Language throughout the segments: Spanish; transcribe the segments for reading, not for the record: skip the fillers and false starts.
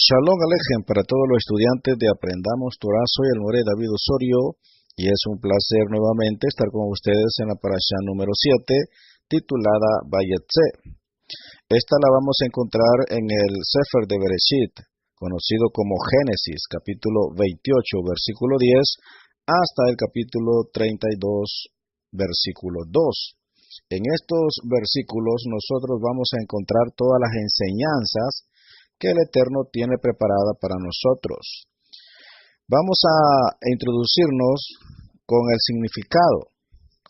Shalom Alejem para todos los estudiantes de Aprendamos Torah. Soy el Moré David Osorio y es un placer nuevamente estar con ustedes en la parashá número 7 titulada Vayetze. Esta la vamos a encontrar en el Sefer de Bereshit, conocido como Génesis, capítulo 28, versículo 10, hasta el capítulo 32, versículo 2. En estos versículos nosotros vamos a encontrar todas las enseñanzas que el Eterno tiene preparada para nosotros. Vamos a introducirnos con el significado.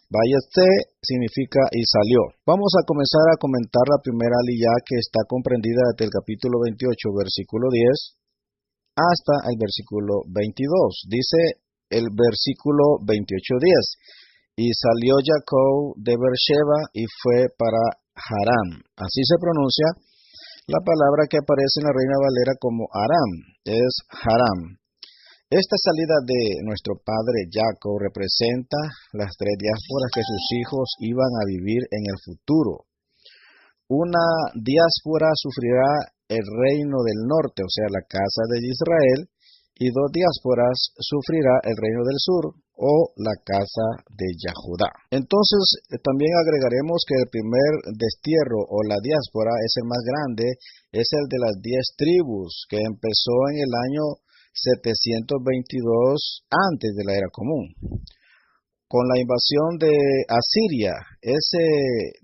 Vayetze significa y salió. Vamos a comenzar a comentar la primera aliyá que está comprendida desde el capítulo 28, versículo 10, hasta el versículo 22. Dice el versículo 28:10. Y salió Jacob de Beersheba y fue para Harán. Así se pronuncia la palabra que aparece en la Reina Valera como Aram, es Haram. Esta salida de nuestro padre Jacob representa las 3 diásporas que sus hijos iban a vivir en el futuro. Una diáspora sufrirá el reino del norte, o sea, la casa de Israel, y 2 diásporas sufrirá el reino del sur, o la casa de Yahudá. Entonces, también agregaremos que el primer destierro o la diáspora es el más grande, es el de las 10 tribus, que empezó en el año 722 antes de la era común. Con la invasión de Asiria, ese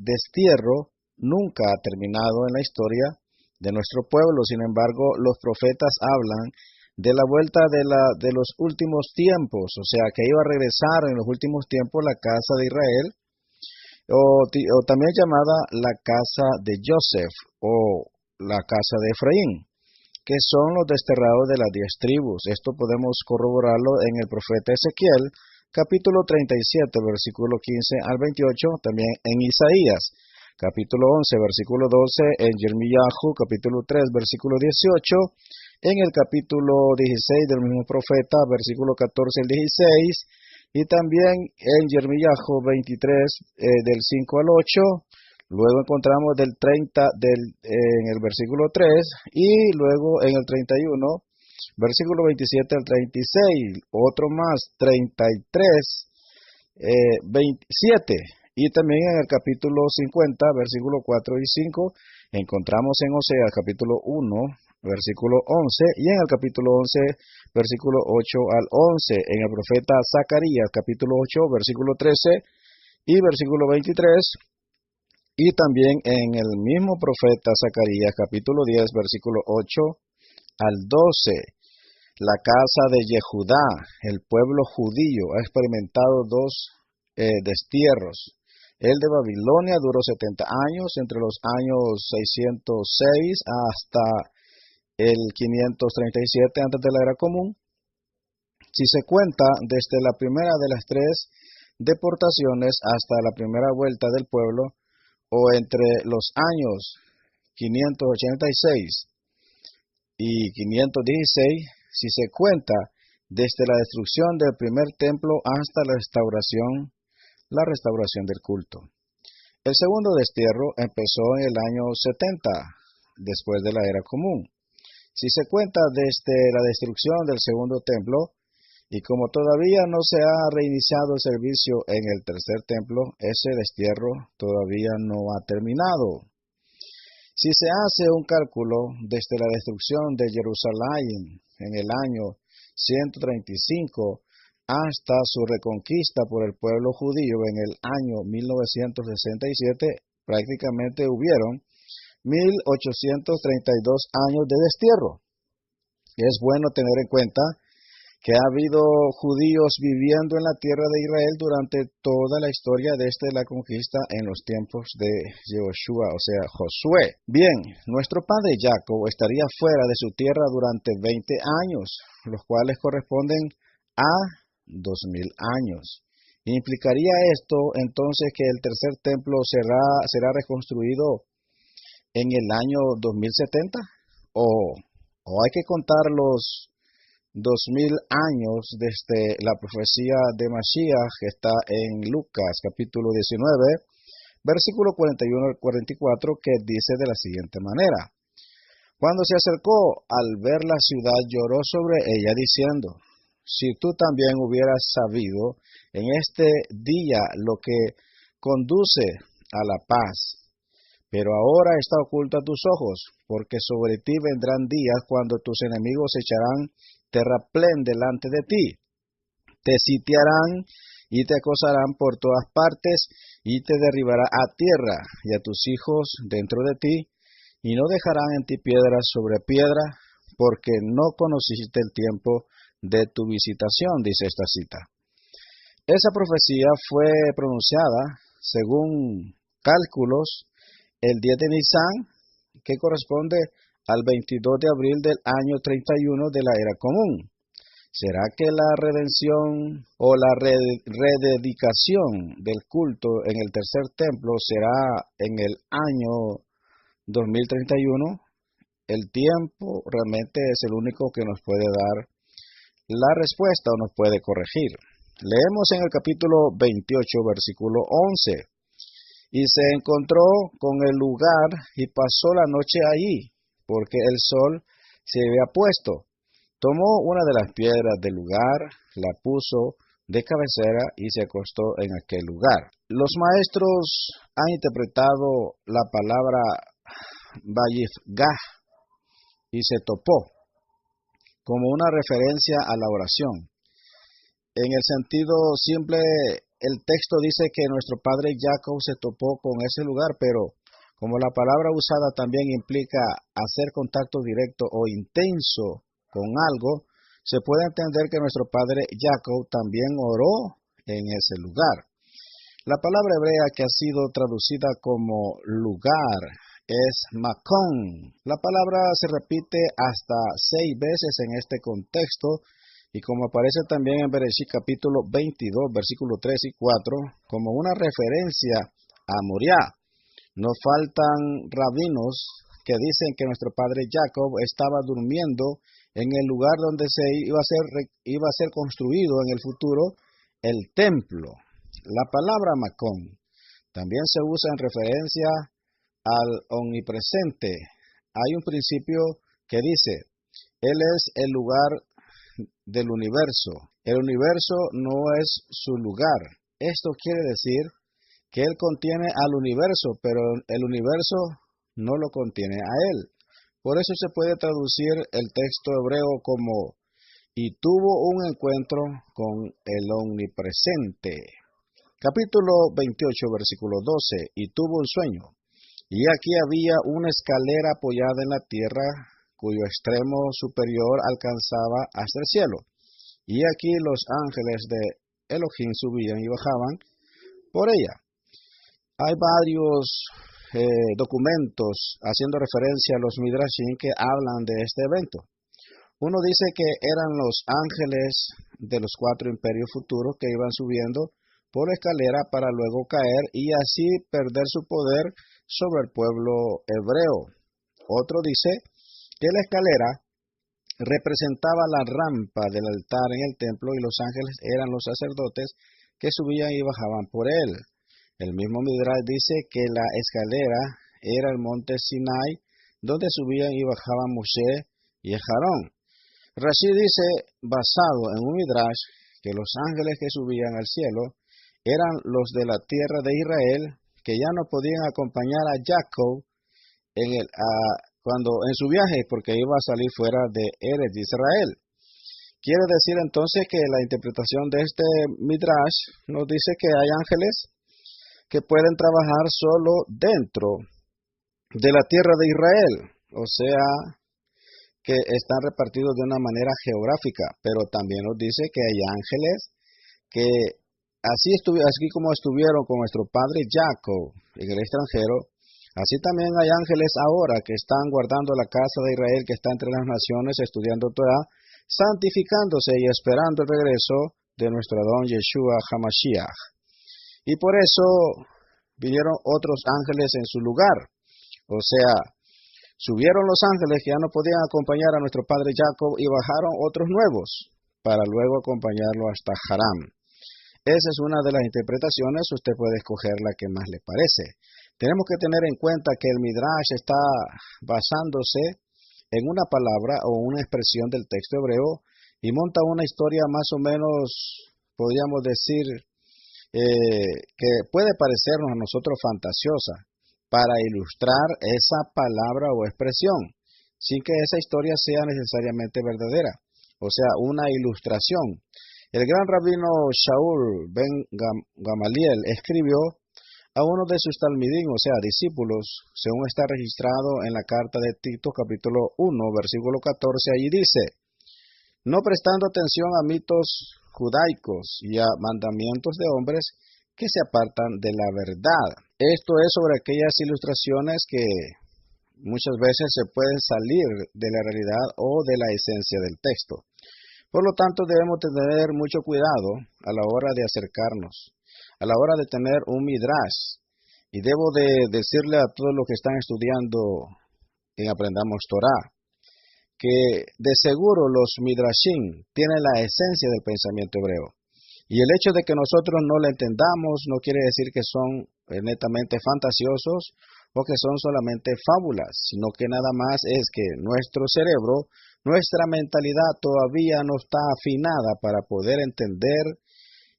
destierro nunca ha terminado en la historia de nuestro pueblo. Sin embargo, los profetas hablan de la vuelta de los últimos tiempos, o sea, que iba a regresar en los últimos tiempos la casa de Israel, o también llamada la casa de Joseph, o la casa de Efraín, que son los desterrados de las 10 tribus. Esto podemos corroborarlo en el profeta Ezequiel, capítulo 37, versículo 15 al 28, también en Isaías, capítulo 11, versículo 12, en Yirmiyahu, capítulo 3, versículo 18, en el capítulo 16 del mismo profeta, versículo 14 al 16, y también en Yirmiyahu 23, del 5 al 8, luego encontramos del 30 en el versículo 3, y luego en el 31, versículo 27 al 36, otro más, 33, 27, y también en el capítulo 50, versículo 4 y 5, encontramos en Oseas capítulo 1, versículo 11, y en el capítulo 11, versículo 8 al 11, en el profeta Zacarías, capítulo 8, versículo 13 y versículo 23, y también en el mismo profeta Zacarías, capítulo 10, versículo 8 al 12. La casa de Yehudá, el pueblo judío, ha experimentado 2 destierros. El de Babilonia duró 70 años, entre los años 606 hasta el 537 antes de la era común. Si se cuenta desde la primera de las 3 deportaciones hasta la primera vuelta del pueblo, o entre los años 586 y 516, si se cuenta desde la destrucción del primer templo hasta la restauración del culto. El segundo destierro empezó en el año 70 después de la era común. Si se cuenta desde la destrucción del segundo templo, y como todavía no se ha reiniciado el servicio en el tercer templo, ese destierro todavía no ha terminado. Si se hace un cálculo desde la destrucción de Jerusalén en el año 135 hasta su reconquista por el pueblo judío en el año 1967, prácticamente hubieron 1832 años de destierro. Es bueno tener en cuenta que ha habido judíos viviendo en la tierra de Israel durante toda la historia desde la conquista en los tiempos de Yehoshua, o sea, Josué. Bien, nuestro padre Jacob estaría fuera de su tierra durante 20 años, los cuales corresponden a 2000 años. ¿Implicaría esto entonces que el tercer templo será reconstruido en el año 2070? ¿O hay que contar los 2000 años desde la profecía de Mashiach que está en Lucas capítulo 19, versículo 41 al 44, que dice de la siguiente manera: Cuando se acercó al ver la ciudad, lloró sobre ella, diciendo, si tú también hubieras sabido en este día lo que conduce a la paz, pero ahora está oculto a tus ojos, porque sobre ti vendrán días cuando tus enemigos echarán terraplén delante de ti, te sitiarán y te acosarán por todas partes, y te derribará a tierra y a tus hijos dentro de ti, y no dejarán en ti piedra sobre piedra, porque no conociste el tiempo de tu visitación, dice esta cita. Esa profecía fue pronunciada, según cálculos, el 10 de Nisan, que corresponde al 22 de abril del año 31 de la era común. ¿Será que la redención o la rededicación del culto en el tercer templo será en el año 2031? El tiempo realmente es el único que nos puede dar la respuesta o nos puede corregir. Leemos en el capítulo 28, versículo 11. Y se encontró con el lugar y pasó la noche allí, porque el sol se había puesto. Tomó una de las piedras del lugar, la puso de cabecera y se acostó en aquel lugar. Los maestros han interpretado la palabra Vayifgah y se topó como una referencia a la oración. En el sentido simple, el texto dice que nuestro padre Jacob se topó con ese lugar, pero como la palabra usada también implica hacer contacto directo o intenso con algo, se puede entender que nuestro padre Jacob también oró en ese lugar. La palabra hebrea que ha sido traducida como lugar es Makon. La palabra se repite hasta 6 veces en este contexto, y como aparece también en Bereshit capítulo 22, versículos 3 y 4, como una referencia a Moriah. No faltan rabinos que dicen que nuestro padre Jacob estaba durmiendo en el lugar donde se iba a ser construido en el futuro el templo. La palabra Macón también se usa en referencia al omnipresente. Hay un principio que dice, Él es el lugar del universo. El universo no es su lugar. Esto quiere decir que Él contiene al universo, pero el universo no lo contiene a Él. Por eso se puede traducir el texto hebreo como, y tuvo un encuentro con el omnipresente. Capítulo 28, versículo 12, y tuvo un sueño. Y aquí había una escalera apoyada en la tierra, cuyo extremo superior alcanzaba hasta el cielo. Y aquí los ángeles de Elohim subían y bajaban por ella. Hay varios documentos haciendo referencia a los Midrashim que hablan de este evento. Uno dice que eran los ángeles de los 4 imperios futuros que iban subiendo por la escalera para luego caer y así perder su poder sobre el pueblo hebreo. Otro dice que la escalera representaba la rampa del altar en el templo y los ángeles eran los sacerdotes que subían y bajaban por él. El mismo Midrash dice que la escalera era el monte Sinai, donde subían y bajaban Moshe y Aarón. Rashi dice, basado en un Midrash, que los ángeles que subían al cielo eran los de la tierra de Israel, que ya no podían acompañar a Jacob en su viaje, porque iba a salir fuera de Eretz de Israel. Quiere decir entonces que la interpretación de este Midrash nos dice que hay ángeles que pueden trabajar solo dentro de la tierra de Israel, o sea, que están repartidos de una manera geográfica, pero también nos dice que hay ángeles que así como estuvieron con nuestro padre Jacob en el extranjero, así también hay ángeles ahora que están guardando la casa de Israel, que está entre las naciones estudiando Torah, santificándose y esperando el regreso de nuestro Adón Yeshua HaMashiach. Y por eso vinieron otros ángeles en su lugar. O sea, subieron los ángeles que ya no podían acompañar a nuestro padre Jacob y bajaron otros nuevos para luego acompañarlo hasta Haram. Esa es una de las interpretaciones, usted puede escoger la que más le parece. Tenemos que tener en cuenta que el Midrash está basándose en una palabra o una expresión del texto hebreo y monta una historia más o menos, podríamos decir, que puede parecernos a nosotros fantasiosa, para ilustrar esa palabra o expresión, sin que esa historia sea necesariamente verdadera, o sea, una ilustración. El gran rabino Shaul ben Gamaliel escribió a uno de sus talmidim, o sea, discípulos, según está registrado en la carta de Tito, capítulo 1, versículo 14, allí dice: no prestando atención a mitos judaicos y a mandamientos de hombres que se apartan de la verdad. Esto es sobre aquellas ilustraciones que muchas veces se pueden salir de la realidad o de la esencia del texto. Por lo tanto, debemos tener mucho cuidado a la hora de acercarnos, a la hora de tener un midrash. Y debo de decirle a todos los que están estudiando en Aprendamos Torah, que de seguro los midrashim tienen la esencia del pensamiento hebreo. Y el hecho de que nosotros no lo entendamos no quiere decir que son netamente fantasiosos o que son solamente fábulas, sino que nada más es que nuestro cerebro, nuestra mentalidad todavía no está afinada para poder entender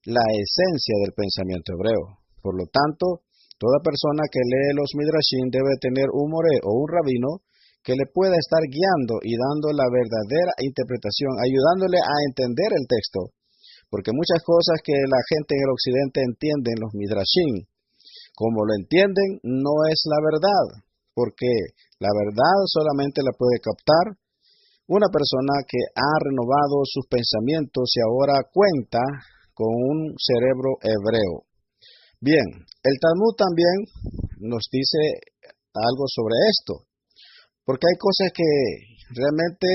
la esencia del pensamiento hebreo. Por lo tanto, toda persona que lee los midrashim debe tener un moré o un rabino que le pueda estar guiando y dando la verdadera interpretación, ayudándole a entender el texto. Porque muchas cosas que la gente en el occidente entiende en los midrashim, como lo entienden, no es la verdad, porque la verdad solamente la puede captar una persona que ha renovado sus pensamientos y ahora cuenta con un cerebro hebreo. Bien, el Talmud también nos dice algo sobre esto, porque hay cosas que realmente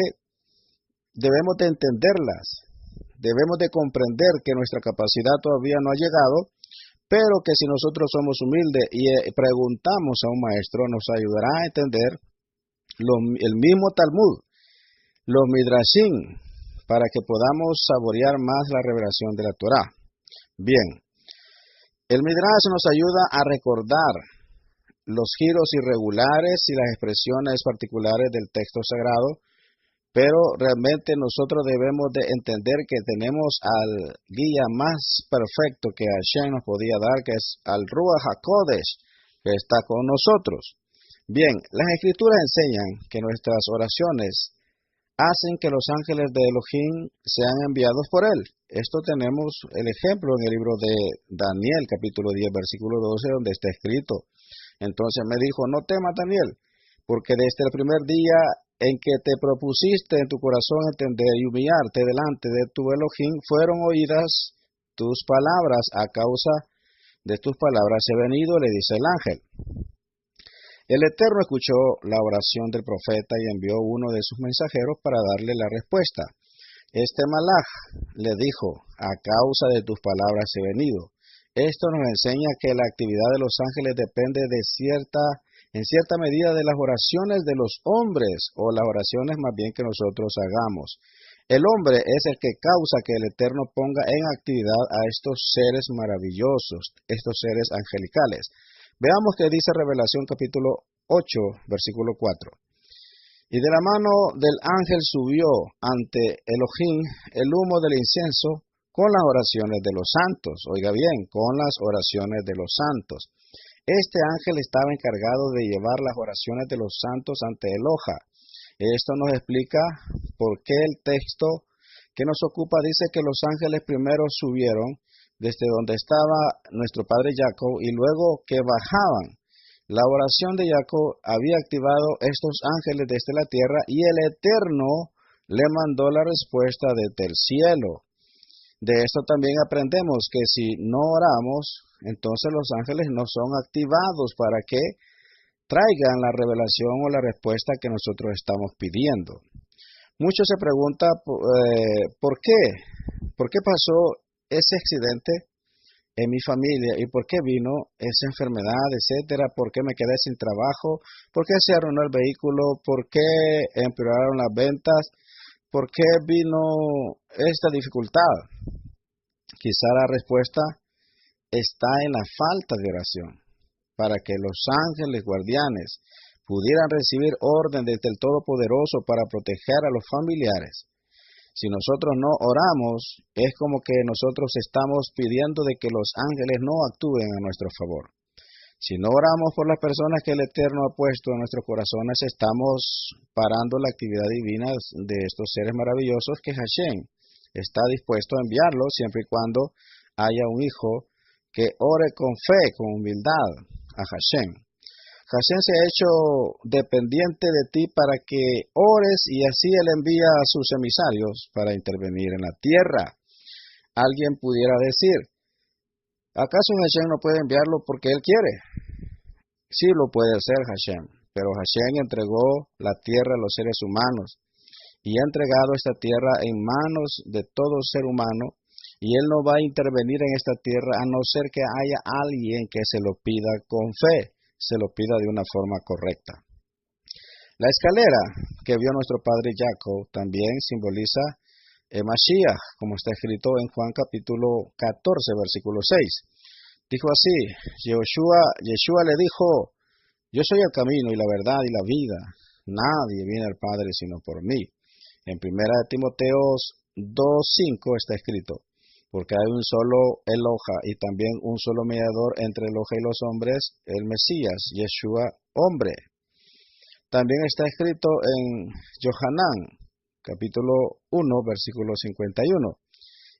debemos de entenderlas, debemos de comprender que nuestra capacidad todavía no ha llegado, pero que si nosotros somos humildes y preguntamos a un maestro, nos ayudará a entender el mismo Talmud, los midrashim, para que podamos saborear más la revelación de la Torá. Bien, el midrash nos ayuda a recordar los giros irregulares y las expresiones particulares del texto sagrado, pero realmente nosotros debemos de entender que tenemos al guía más perfecto que Hashem nos podía dar, que es al Ruach HaKodesh, que está con nosotros. Bien, las escrituras enseñan que nuestras oraciones hacen que los ángeles de Elohim sean enviados por él. Esto tenemos el ejemplo en el libro de Daniel, capítulo 10, versículo 12, donde está escrito: entonces me dijo, no temas, Daniel, porque desde el primer día en que te propusiste en tu corazón entender y humillarte delante de tu Elohim, fueron oídas tus palabras. A causa de tus palabras he venido, le dice el ángel. El Eterno escuchó la oración del profeta y envió uno de sus mensajeros para darle la respuesta. Este malaj le dijo, a causa de tus palabras he venido. Esto nos enseña que la actividad de los ángeles depende en cierta medida de las oraciones de los hombres, o las oraciones más bien que nosotros hagamos. El hombre es el que causa que el Eterno ponga en actividad a estos seres maravillosos, estos seres angelicales. Veamos qué dice Revelación capítulo 8, versículo 4. Y de la mano del ángel subió ante Elohim el humo del incienso con las oraciones de los santos. Oiga bien, con las oraciones de los santos. Este ángel estaba encargado de llevar las oraciones de los santos ante Eloha. Esto nos explica por qué el texto que nos ocupa dice que los ángeles primero subieron desde donde estaba nuestro padre Jacob y luego que bajaban. La oración de Jacob había activado estos ángeles desde la tierra y el Eterno le mandó la respuesta desde el cielo. De esto también aprendemos que si no oramos, entonces los ángeles no son activados para que traigan la revelación o la respuesta que nosotros estamos pidiendo. Muchos se preguntan ¿por qué? ¿Por qué pasó ese accidente en mi familia y por qué vino esa enfermedad, etcétera? ¿Por qué me quedé sin trabajo? ¿Por qué se arruinó el vehículo? ¿Por qué empeoraron las ventas? ¿Por qué vino esta dificultad? Quizá la respuesta está en la falta de oración, para que los ángeles guardianes pudieran recibir orden desde el Todopoderoso para proteger a los familiares. Si nosotros no oramos, es como que nosotros estamos pidiendo de que los ángeles no actúen a nuestro favor. Si no oramos por las personas que el Eterno ha puesto en nuestros corazones, estamos parando la actividad divina de estos seres maravillosos que Hashem está dispuesto a enviarlos siempre y cuando haya un hijo que ore con fe, con humildad a Hashem. Hashem se ha hecho dependiente de ti para que ores y así Él envía a sus emisarios para intervenir en la tierra. Alguien pudiera decir, ¿acaso Hashem no puede enviarlo porque Él quiere? Sí lo puede hacer Hashem, pero Hashem entregó la tierra a los seres humanos y ha entregado esta tierra en manos de todo ser humano y Él no va a intervenir en esta tierra a no ser que haya alguien que se lo pida con fe, se lo pida de una forma correcta. La escalera que vio nuestro padre Jacob también simboliza Mashiach, como está escrito en Juan capítulo 14, versículo 6. Dijo así, Yeshua le dijo, yo soy el camino y la verdad y la vida. Nadie viene al Padre sino por mí. En 1 Timoteos 2:5 está escrito, porque hay un solo Eloja y también un solo mediador entre Eloja y los hombres, el Mesías, Yeshua, hombre. También está escrito en Yohanan, capítulo 1, versículo 51.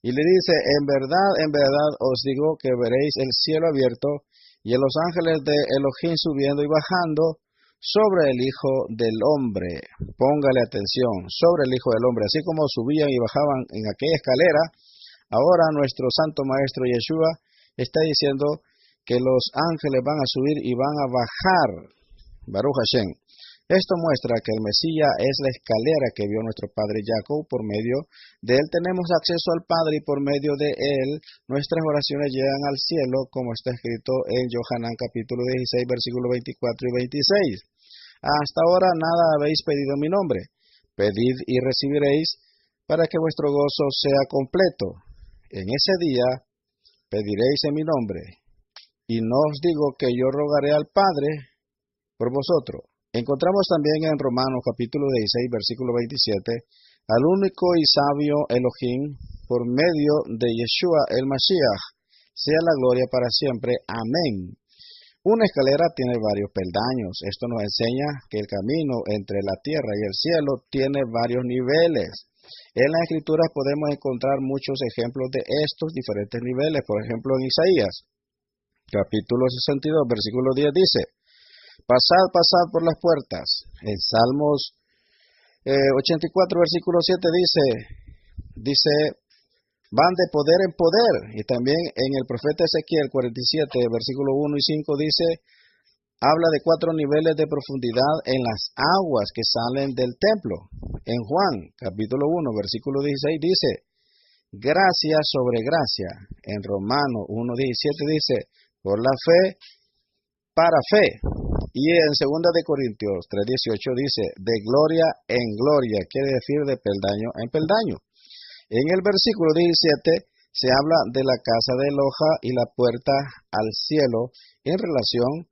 Y le dice, en verdad os digo que veréis el cielo abierto y a los ángeles de Elohim subiendo y bajando sobre el Hijo del Hombre. Póngale atención, sobre el Hijo del Hombre. Así como subían y bajaban en aquella escalera, ahora nuestro Santo Maestro Yeshua está diciendo que los ángeles van a subir y van a bajar. Baruch Hashem. Esto muestra que el Mesías es la escalera que vio nuestro padre Jacob. Por medio de él tenemos acceso al Padre y por medio de él nuestras oraciones llegan al cielo, como está escrito en Yohanan capítulo 16, versículos 24 y 26. Hasta ahora nada habéis pedido en mi nombre. Pedid y recibiréis para que vuestro gozo sea completo. En ese día pediréis en mi nombre. Y no os digo que yo rogaré al Padre por vosotros. Encontramos también en Romanos capítulo 16, versículo 27, al único y sabio Elohim, por medio de Yeshua el Mashiach, sea la gloria para siempre. Amén. Una escalera tiene varios peldaños. Esto nos enseña que el camino entre la tierra y el cielo tiene varios niveles. En las Escrituras podemos encontrar muchos ejemplos de estos diferentes niveles. Por ejemplo, en Isaías, capítulo 62, versículo 10 dice, pasad, pasad por las puertas. En Salmos 84, versículo 7 dice, van de poder en poder. Y también en el profeta Ezequiel 47, versículo 1 y 5 dice, habla de 4 niveles de profundidad en las aguas que salen del templo. En Juan, capítulo 1, versículo 16 dice, gracia sobre gracia. En Romano 1:17 dice, por la fe, para fe. Y en 2 de Corintios 3:18 dice, de gloria en gloria, quiere decir de peldaño en peldaño. En el versículo 17 se habla de la casa de Eloja y la puerta al cielo en relación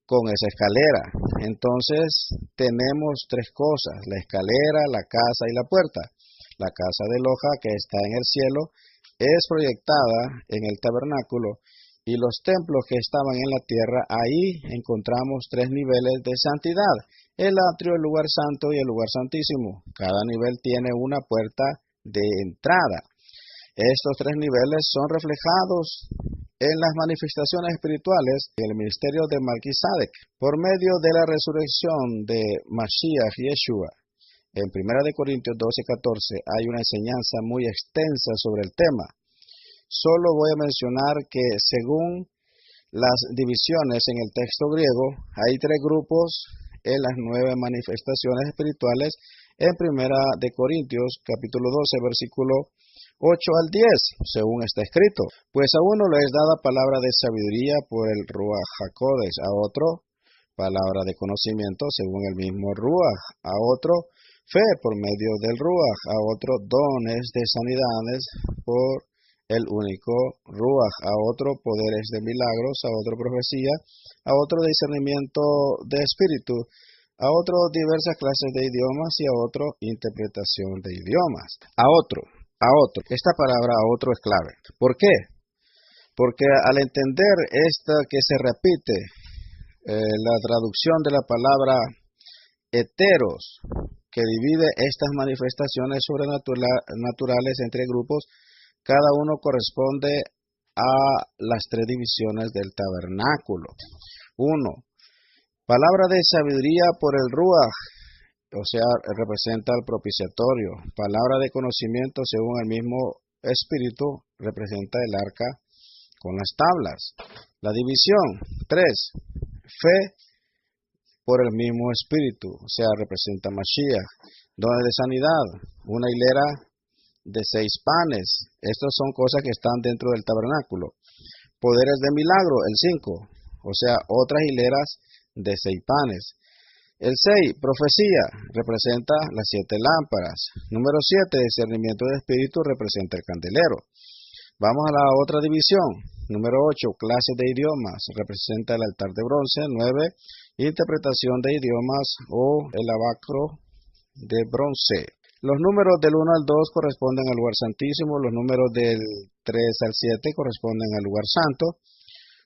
con esa escalera. Entonces tenemos 3 cosas, la escalera, la casa y la puerta. La casa de Eloja que está en el cielo es proyectada en el tabernáculo. Y los templos que estaban en la tierra, ahí encontramos 3 niveles de santidad. El atrio, el lugar santo y el lugar santísimo. Cada nivel tiene una puerta de entrada. Estos 3 niveles son reflejados en las manifestaciones espirituales del ministerio de Melquisedec por medio de la resurrección de Mashiach Yeshua. En 1 Corintios 12:14 hay una enseñanza muy extensa sobre el tema. Solo voy a mencionar que según las divisiones en el texto griego, hay 3 grupos en las 9 manifestaciones espirituales en 1 Corintios capítulo 12, versículo 8 al 10, según está escrito. Pues a uno le es dada palabra de sabiduría por el Ruach HaKodesh, a otro palabra de conocimiento según el mismo Ruach, a otro fe por medio del Ruach, a otro dones de sanidades por el único Ruach, a otro poderes de milagros, a otro profecía, a otro discernimiento de espíritu, a otro diversas clases de idiomas y a otro interpretación de idiomas. A otro. Esta palabra a otro es clave. ¿Por qué? Porque al entender esta que se repite, la traducción de la palabra heteros, que divide estas manifestaciones sobrenaturales entre grupos, cada uno corresponde a las tres divisiones del tabernáculo. 1. Palabra de sabiduría por el Ruach, o sea, representa el propiciatorio. Palabra de conocimiento según el mismo espíritu, representa el arca con las tablas. La división 3. Fe por el mismo espíritu, o sea, representa Mashiach. Dones de sanidad, una hilera de 6 panes. Estas son cosas que están dentro del tabernáculo. Poderes de milagro, el 5, o sea, otras hileras de 6 panes. El 6, profecía, representa las 7 lámparas. Número 7, discernimiento de espíritu, representa el candelero. Vamos a la otra división. Número 8, clases de idiomas, representa el altar de bronce. 9, interpretación de idiomas o el abacro de bronce. Los números del 1 al 2 corresponden al lugar santísimo, los números del 3 al 7 corresponden al lugar santo,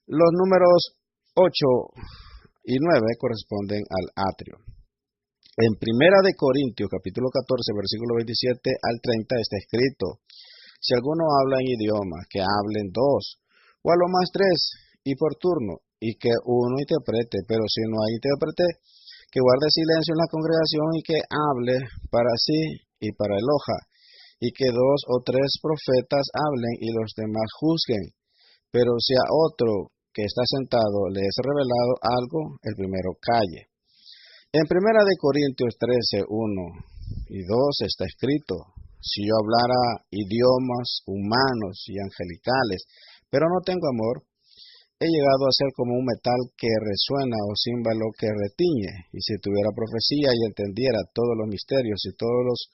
los números 8 y 9 corresponden al atrio. En Primera de Corintios, capítulo 14, versículo 27 al 30 está escrito: si alguno habla en idioma, que hablen 2, o a lo más 3, y por turno, y que uno interprete, pero si no hay intérprete, que guarde silencio en la congregación y que hable para sí y para el hoja, y que 2 o 3 profetas hablen y los demás juzguen. Pero si a otro que está sentado le es revelado algo, el primero calle. En Primera de Corintios 13, 1 y 2 está escrito: si yo hablara idiomas humanos y angelicales, pero no tengo amor, he llegado a ser como un metal que resuena o címbalo que retiñe. Y si tuviera profecía y entendiera todos los misterios y todos los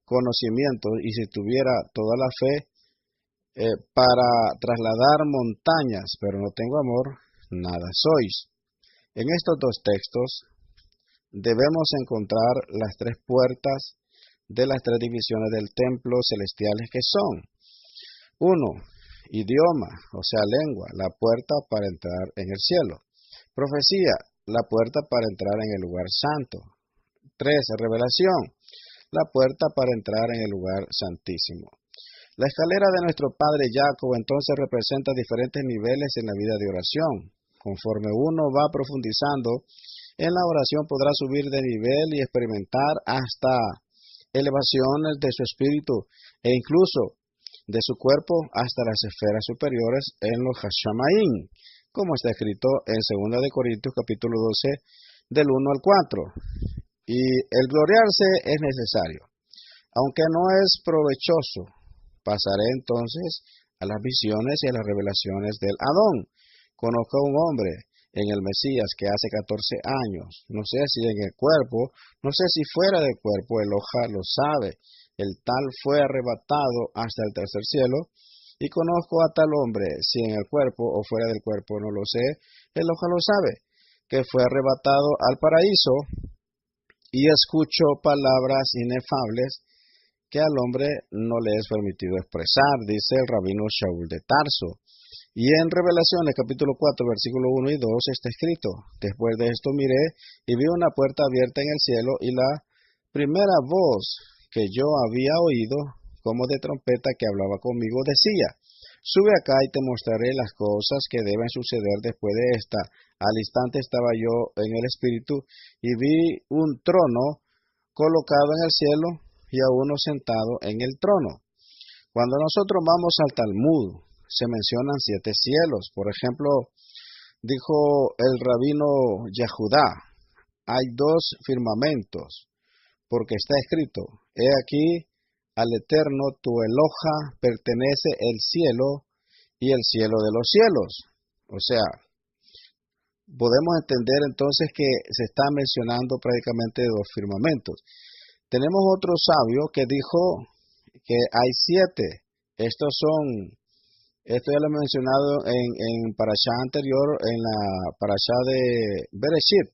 conocimientos, y si tuviera toda la fe para trasladar montañas, pero no tengo amor, nada sois. En estos dos textos debemos encontrar las 3 puertas de las 3 divisiones del templo celestiales, que son: 1, idioma, o sea, lengua, la puerta para entrar en el cielo. Profecía, la puerta para entrar en el lugar santo. 3, revelación, la puerta para entrar en el lugar santísimo. La escalera de nuestro padre Jacob entonces representa diferentes niveles en la vida de oración. Conforme uno va profundizando en la oración, podrá subir de nivel y experimentar hasta elevaciones de su espíritu e incluso de su cuerpo hasta las esferas superiores en los Hashamaim, como está escrito en 2 de Corintios capítulo 12 del 1 al 4. Y el gloriarse es necesario, aunque no es provechoso. Pasaré entonces a las visiones y a las revelaciones del Adón. Conozco a un hombre en el Mesías que hace 14 años, no sé si en el cuerpo, no sé si fuera del cuerpo, el hoja lo sabe. El tal fue arrebatado hasta el tercer cielo, y conozco a tal hombre, si en el cuerpo o fuera del cuerpo, no lo sé, el hoja lo sabe, que fue arrebatado al paraíso, y escucho palabras inefables que al hombre no le es permitido expresar, dice el rabino Shaul de Tarso. Y en Revelaciones capítulo 4, versículo 1 y 2 está escrito: después de esto miré y vi una puerta abierta en el cielo, y la primera voz que yo había oído, como de trompeta que hablaba conmigo, decía: sube acá y te mostraré las cosas que deben suceder después de esta. Al instante estaba yo en el espíritu y vi un trono colocado en el cielo y a uno sentado en el trono. Cuando nosotros vamos al Talmud, se mencionan 7 cielos. Por ejemplo, dijo el rabino Yehudá: hay 2 firmamentos, porque está escrito: he aquí, al Eterno tu Eloja pertenece el cielo y el cielo de los cielos. O sea, podemos entender entonces que se está mencionando prácticamente 2 firmamentos. Tenemos otro sabio que dijo que hay 7. Esto ya lo he mencionado en parashá anterior, en la parashá de Bereshit.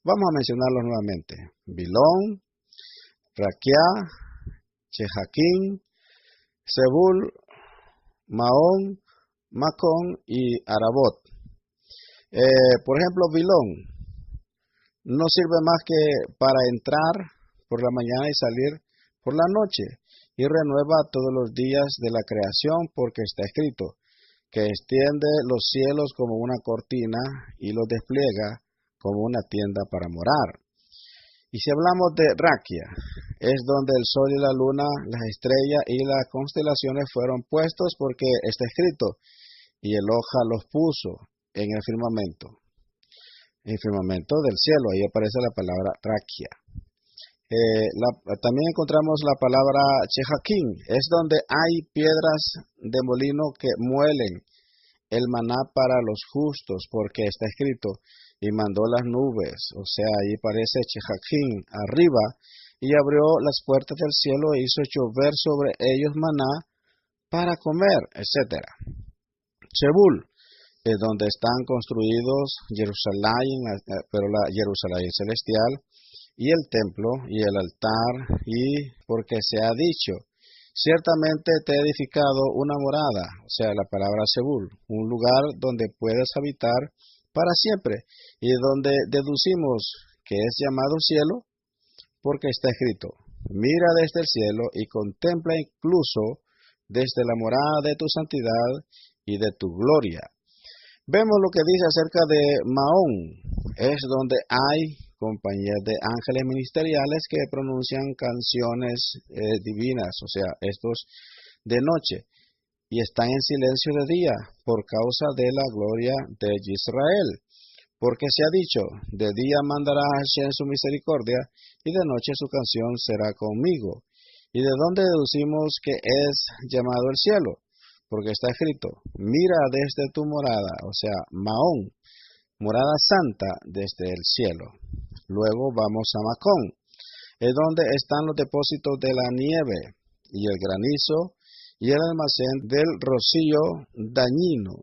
Vamos a mencionarlos nuevamente. Bilón, Raquia, Chejaquín, Zebul, Maón, Macón y Arabot. Por ejemplo, Bilón no sirve más que para entrar por la mañana y salir por la noche, y renueva todos los días de la creación, porque está escrito que extiende los cielos como una cortina y los despliega como una tienda para morar. Y si hablamos de Raquia, es donde el sol y la luna, las estrellas y las constelaciones fueron puestos, porque está escrito, y Eloja los puso en el firmamento del cielo. Ahí aparece la palabra Raquia. También encontramos la palabra Chejaquín, es donde hay piedras de molino que muelen el maná para los justos, porque está escrito, y mandó las nubes, o sea, ahí aparece Chejaquín arriba, y abrió las puertas del cielo e hizo llover sobre ellos maná para comer, etc. Zebul es donde están construidos Jerusalén, pero la Jerusalén celestial, y el templo y el altar, y porque se ha dicho, ciertamente te he edificado una morada, o sea, la palabra Zebul, un lugar donde puedes habitar para siempre, y donde deducimos que es llamado cielo, porque está escrito, mira desde el cielo y contempla incluso desde la morada de tu santidad y de tu gloria. Vemos lo que dice acerca de Maón, es donde hay compañías de ángeles ministeriales que pronuncian canciones divinas, o sea, estos de noche, y están en silencio de día por causa de la gloria de Israel. Porque se ha dicho, de día mandará Hashem su misericordia, y de noche su canción será conmigo. ¿Y de dónde deducimos que es llamado el cielo? Porque está escrito, mira desde tu morada, o sea, Maón, morada santa desde el cielo. Luego vamos a Macón, es donde están los depósitos de la nieve, y el granizo, y el almacén del rocío dañino,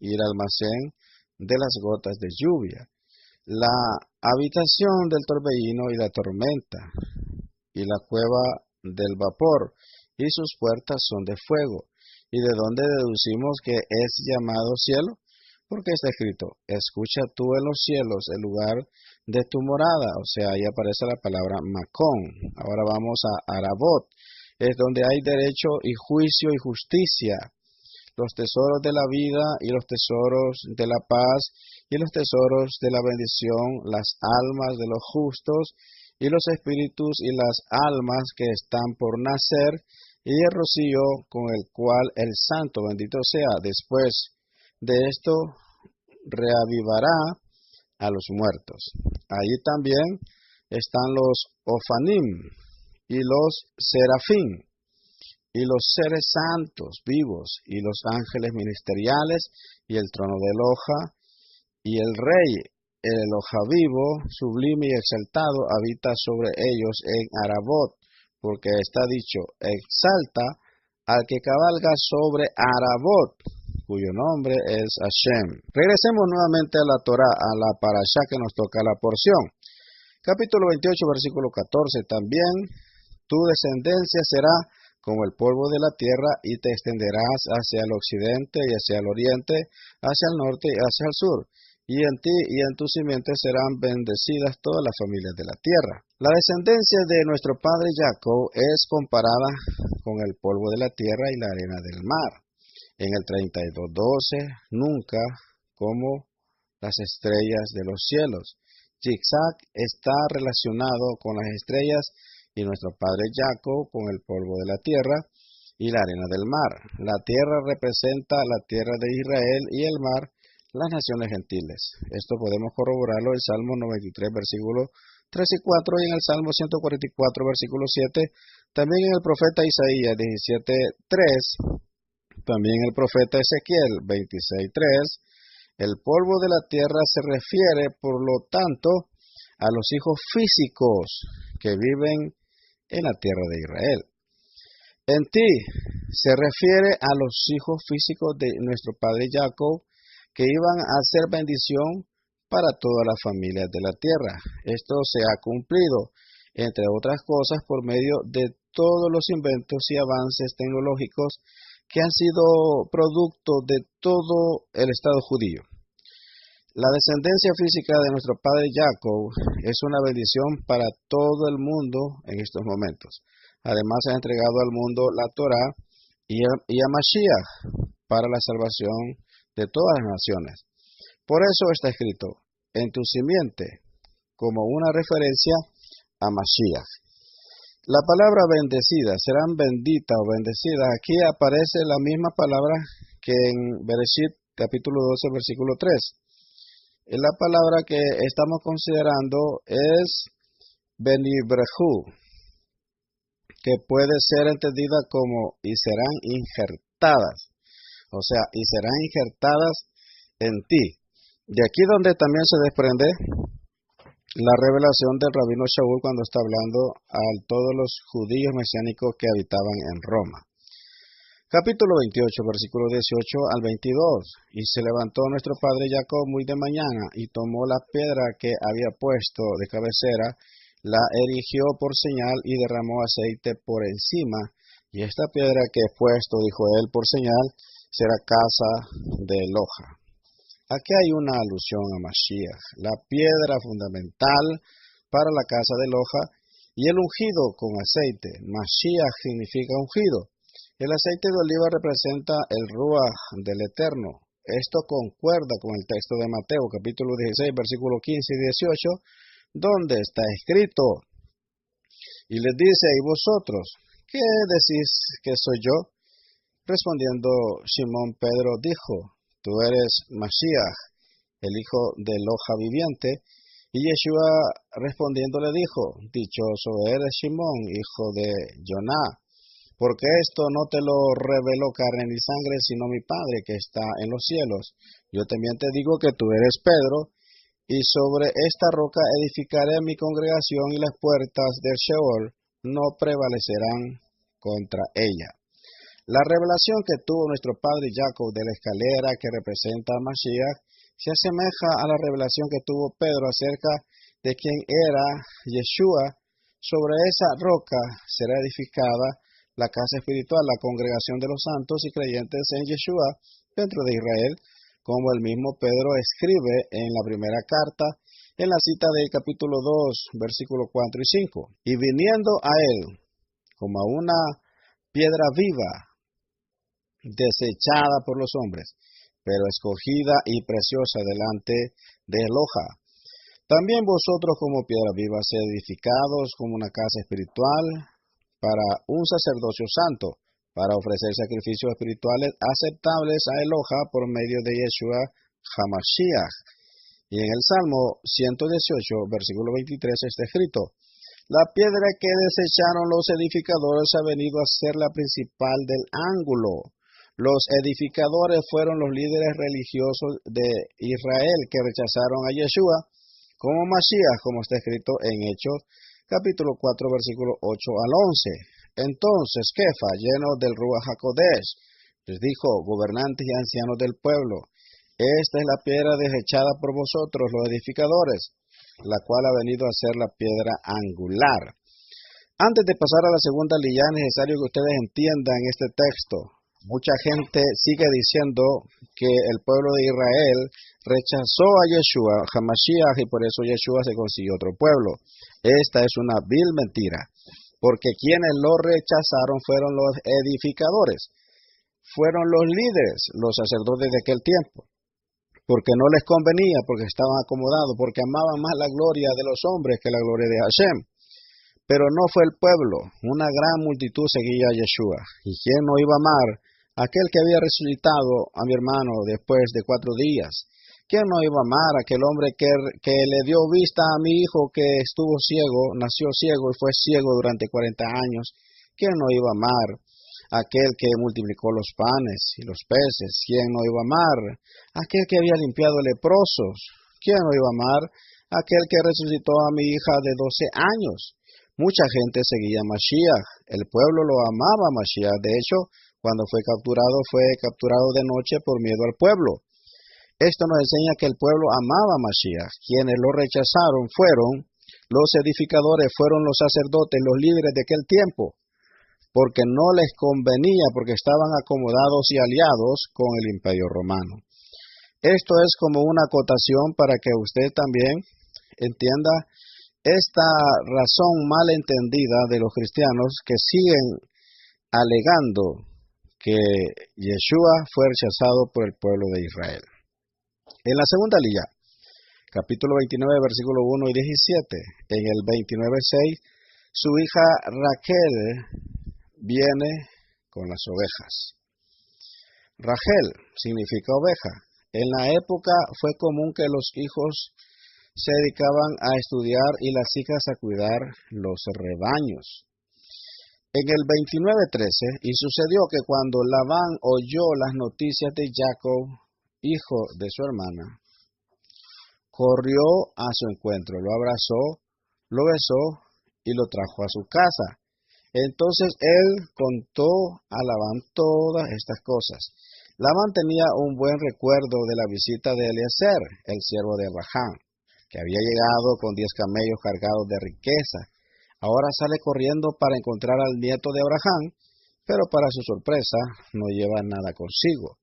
y el almacén de las gotas de lluvia, la habitación del torbellino y la tormenta, y la cueva del vapor, y sus puertas son de fuego. ¿Y de dónde deducimos que es llamado cielo? Porque está escrito, escucha tú en los cielos el lugar de tu morada, o sea, ahí aparece la palabra Macón. Ahora vamos a Arabot, es donde hay derecho y juicio y justicia, los tesoros de la vida y los tesoros de la paz y los tesoros de la bendición, las almas de los justos y los espíritus y las almas que están por nacer, y el rocío con el cual el santo, bendito sea, después de esto reavivará a los muertos. Allí también están los Ofanim y los Serafín, y los seres santos vivos, y los ángeles ministeriales, y el trono de Eloja, y el rey, el Eloja vivo, sublime y exaltado, habita sobre ellos en Arabot, porque está dicho, exalta al que cabalga sobre Arabot, cuyo nombre es Hashem. Regresemos nuevamente a la Torá, a la parashá que nos toca la porción. Capítulo 28, versículo 14, también tu descendencia será como el polvo de la tierra, y te extenderás hacia el occidente y hacia el oriente, hacia el norte y hacia el sur. Y en ti y en tu simiente serán bendecidas todas las familias de la tierra. La descendencia de nuestro padre Jacob es comparada con el polvo de la tierra y la arena del mar. En el 32:12, nunca como las estrellas de los cielos. Zigzag está relacionado con las estrellas, y nuestro padre Jacob con el polvo de la tierra y la arena del mar. La tierra representa la tierra de Israel, y el mar las naciones gentiles. Esto podemos corroborarlo en el Salmo 93, versículos 3 y 4, y en el Salmo 144, versículo 7, también en el profeta Isaías 17:3, también el profeta Ezequiel 26:3. El polvo de la tierra se refiere, por lo tanto, a los hijos físicos que viven en la tierra de Israel. En ti se refiere a los hijos físicos de nuestro padre Jacob, que iban a hacer bendición para todas las familias de la tierra. Esto se ha cumplido, entre otras cosas, por medio de todos los inventos y avances tecnológicos que han sido producto de todo el Estado judío. La descendencia física de nuestro padre Jacob es una bendición para todo el mundo en estos momentos. Además, ha entregado al mundo la Torá y a Mashiach para la salvación de todas las naciones. Por eso está escrito, en tu simiente, como una referencia a Mashiach. La palabra bendecida, serán bendita o bendecida. Aquí aparece la misma palabra que en Bereshit capítulo 12, versículo 3. La palabra que estamos considerando es Benibrehu, que puede ser entendida como y serán injertadas, o sea, y serán injertadas en ti. De aquí donde también se desprende la revelación del rabino Shaul cuando está hablando a todos los judíos mesiánicos que habitaban en Roma. Capítulo 28, versículo 18 al 22. Y se levantó nuestro padre Jacob muy de mañana, y tomó la piedra que había puesto de cabecera, la erigió por señal y derramó aceite por encima. Y esta piedra que he puesto, dijo él, por señal, será casa de Eloja. Aquí hay una alusión a Mashiach, la piedra fundamental para la casa de Eloja, y el ungido con aceite. Mashiach significa ungido. El aceite de oliva representa el Ruach del Eterno. Esto concuerda con el texto de Mateo, capítulo 16, versículo 15 y 18, donde está escrito, y les dice, ¿y vosotros qué decís que soy yo? Respondiendo Simón Pedro dijo, tú eres Mashiach, el hijo de Eloja viviente. Y Yeshua respondiendo le dijo, dichoso eres Simón, hijo de Joná, porque esto no te lo reveló carne ni sangre, sino mi Padre que está en los cielos. Yo también te digo que tú eres Pedro, y sobre esta roca edificaré mi congregación, y las puertas del Sheol no prevalecerán contra ella. La revelación que tuvo nuestro padre Jacob de la escalera que representa a Mashiach se asemeja a la revelación que tuvo Pedro acerca de quién era Yeshua. Sobre esa roca será edificada la casa espiritual, la congregación de los santos y creyentes en Yeshua dentro de Israel, como el mismo Pedro escribe en la primera carta, en la cita del capítulo 2, versículos 4 y 5. Y viniendo a él, como a una piedra viva, desechada por los hombres, pero escogida y preciosa delante de Eloja. También vosotros como piedra viva, sed edificados como una casa espiritual, para un sacerdocio santo, para ofrecer sacrificios espirituales aceptables a Eloja por medio de Yeshua HaMashiach. Y en el Salmo 118, versículo 23 está escrito, la piedra que desecharon los edificadores ha venido a ser la principal del ángulo. Los edificadores fueron los líderes religiosos de Israel que rechazaron a Yeshua como Mashiach, como está escrito en Hechos capítulo 4, versículo 8 al 11. Entonces Kefa, lleno del Ruach HaKodesh, les dijo, gobernantes y ancianos del pueblo, esta es la piedra desechada por vosotros, los edificadores, la cual ha venido a ser la piedra angular. Antes de pasar a la segunda liyá, es necesario que ustedes entiendan este texto. Mucha gente sigue diciendo que el pueblo de Israel rechazó a Yeshua, HaMashiach, y por eso Yeshua se consiguió otro pueblo. Esta es una vil mentira, porque quienes lo rechazaron fueron los edificadores, fueron los líderes, los sacerdotes de aquel tiempo, porque no les convenía, porque estaban acomodados, porque amaban más la gloria de los hombres que la gloria de Hashem. Pero no fue el pueblo, una gran multitud seguía a Yeshua. ¿Y quién no iba a amar a aquel que había resucitado a mi hermano después de 4 días? ¿Quién no iba a amar a aquel hombre que le dio vista a mi hijo que estuvo ciego, nació ciego y fue ciego durante 40 años? ¿Quién no iba a amar a aquel que multiplicó los panes y los peces? ¿Quién no iba a amar a aquel que había limpiado leprosos? ¿Quién no iba a amar a aquel que resucitó a mi hija de 12 años? Mucha gente seguía a Mashiach. El pueblo lo amaba a Mashiach. De hecho, cuando fue capturado de noche por miedo al pueblo. Esto nos enseña que el pueblo amaba a Mashiach. Quienes lo rechazaron fueron los edificadores, fueron los sacerdotes, los líderes de aquel tiempo, porque no les convenía, porque estaban acomodados y aliados con el Imperio Romano. Esto es como una acotación para que usted también entienda esta razón mal entendida de los cristianos que siguen alegando que Yeshua fue rechazado por el pueblo de Israel. En la segunda liga, capítulo 29, versículo 1 y 17, en el 29:6, su hija Raquel viene con las ovejas. Rachel significa oveja. En la época fue común que los hijos se dedicaban a estudiar y las hijas a cuidar los rebaños. En el 29:13, y sucedió que cuando Labán oyó las noticias de Jacob, hijo de su hermana, corrió a su encuentro, lo abrazó, lo besó y lo trajo a su casa. Entonces él contó a Labán todas estas cosas. Labán tenía un buen recuerdo de la visita de Eliezer, el siervo de Abraham, que había llegado con 10 camellos cargados de riqueza. Ahora sale corriendo para encontrar al nieto de Abraham, pero para su sorpresa no lleva nada consigo.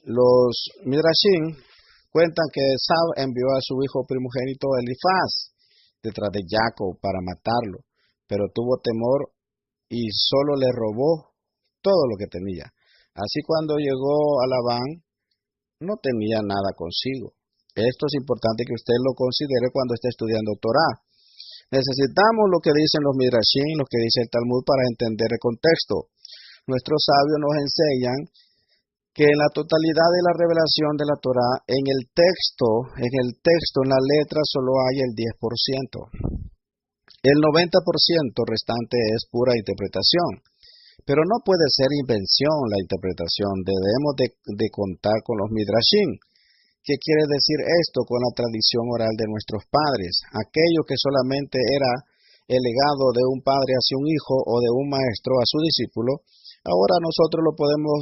Los Midrashim cuentan que Esau envió a su hijo primogénito Elifaz detrás de Jacob para matarlo, pero tuvo temor y solo le robó todo lo que tenía. Así cuando llegó a Labán, no tenía nada consigo. Esto es importante que usted lo considere cuando esté estudiando Torah. Necesitamos lo que dicen los Midrashim, lo que dice el Talmud para entender el contexto. Nuestros sabios nos enseñan que en la totalidad de la revelación de la Torah, en el texto, en la letra, solo hay el 10%. El 90% restante es pura interpretación. Pero no puede ser invención la interpretación. Debemos de contar con los Midrashim. ¿Qué quiere decir esto? Con la tradición oral de nuestros padres. Aquello que solamente era el legado de un padre hacia un hijo o de un maestro a su discípulo, ahora nosotros lo podemos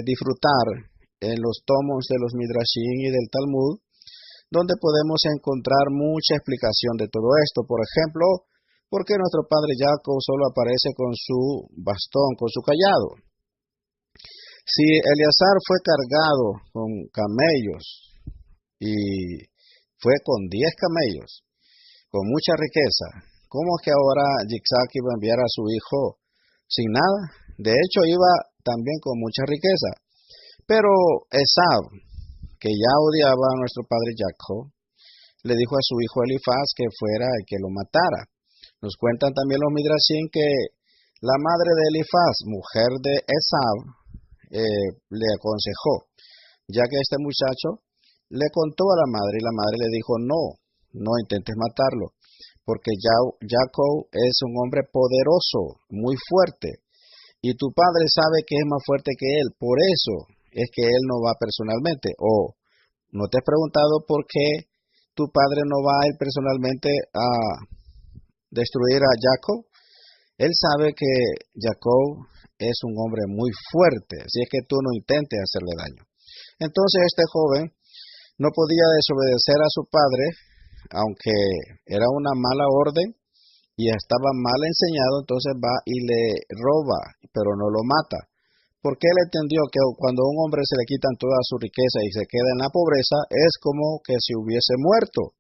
disfrutar en los tomos de los Midrashim y del Talmud, donde podemos encontrar mucha explicación de todo esto. Por ejemplo, ¿por qué nuestro padre Jacob solo aparece con su bastón, con su cayado? Si Eleazar fue cargado con camellos y fue con 10 camellos, con mucha riqueza, ¿cómo es que ahora Yitzhak iba a enviar a su hijo sin nada? De hecho, iba también con mucha riqueza. Pero Esau, que ya odiaba a nuestro padre Jacob, le dijo a su hijo Elifaz que fuera el que lo matara. Nos cuentan también los Midrashim que la madre de Elifaz, mujer de Esau, le aconsejó, ya que este muchacho le contó a la madre y la madre le dijo, no intentes matarlo, porque Jacob es un hombre poderoso, muy fuerte, y tu padre sabe que es más fuerte que él, por eso es que él no va personalmente. O ¿no te has preguntado por qué tu padre no va a ir personalmente a destruir a Jacob? Él sabe que Jacob es un hombre muy fuerte, así es que tú no intentes hacerle daño. Entonces este joven no podía desobedecer a su padre, aunque era una mala orden y estaba mal enseñado, entonces va y le roba, pero no lo mata. Porque él entendió que cuando a un hombre se le quitan toda su riqueza y se queda en la pobreza, es como que si hubiese muerto.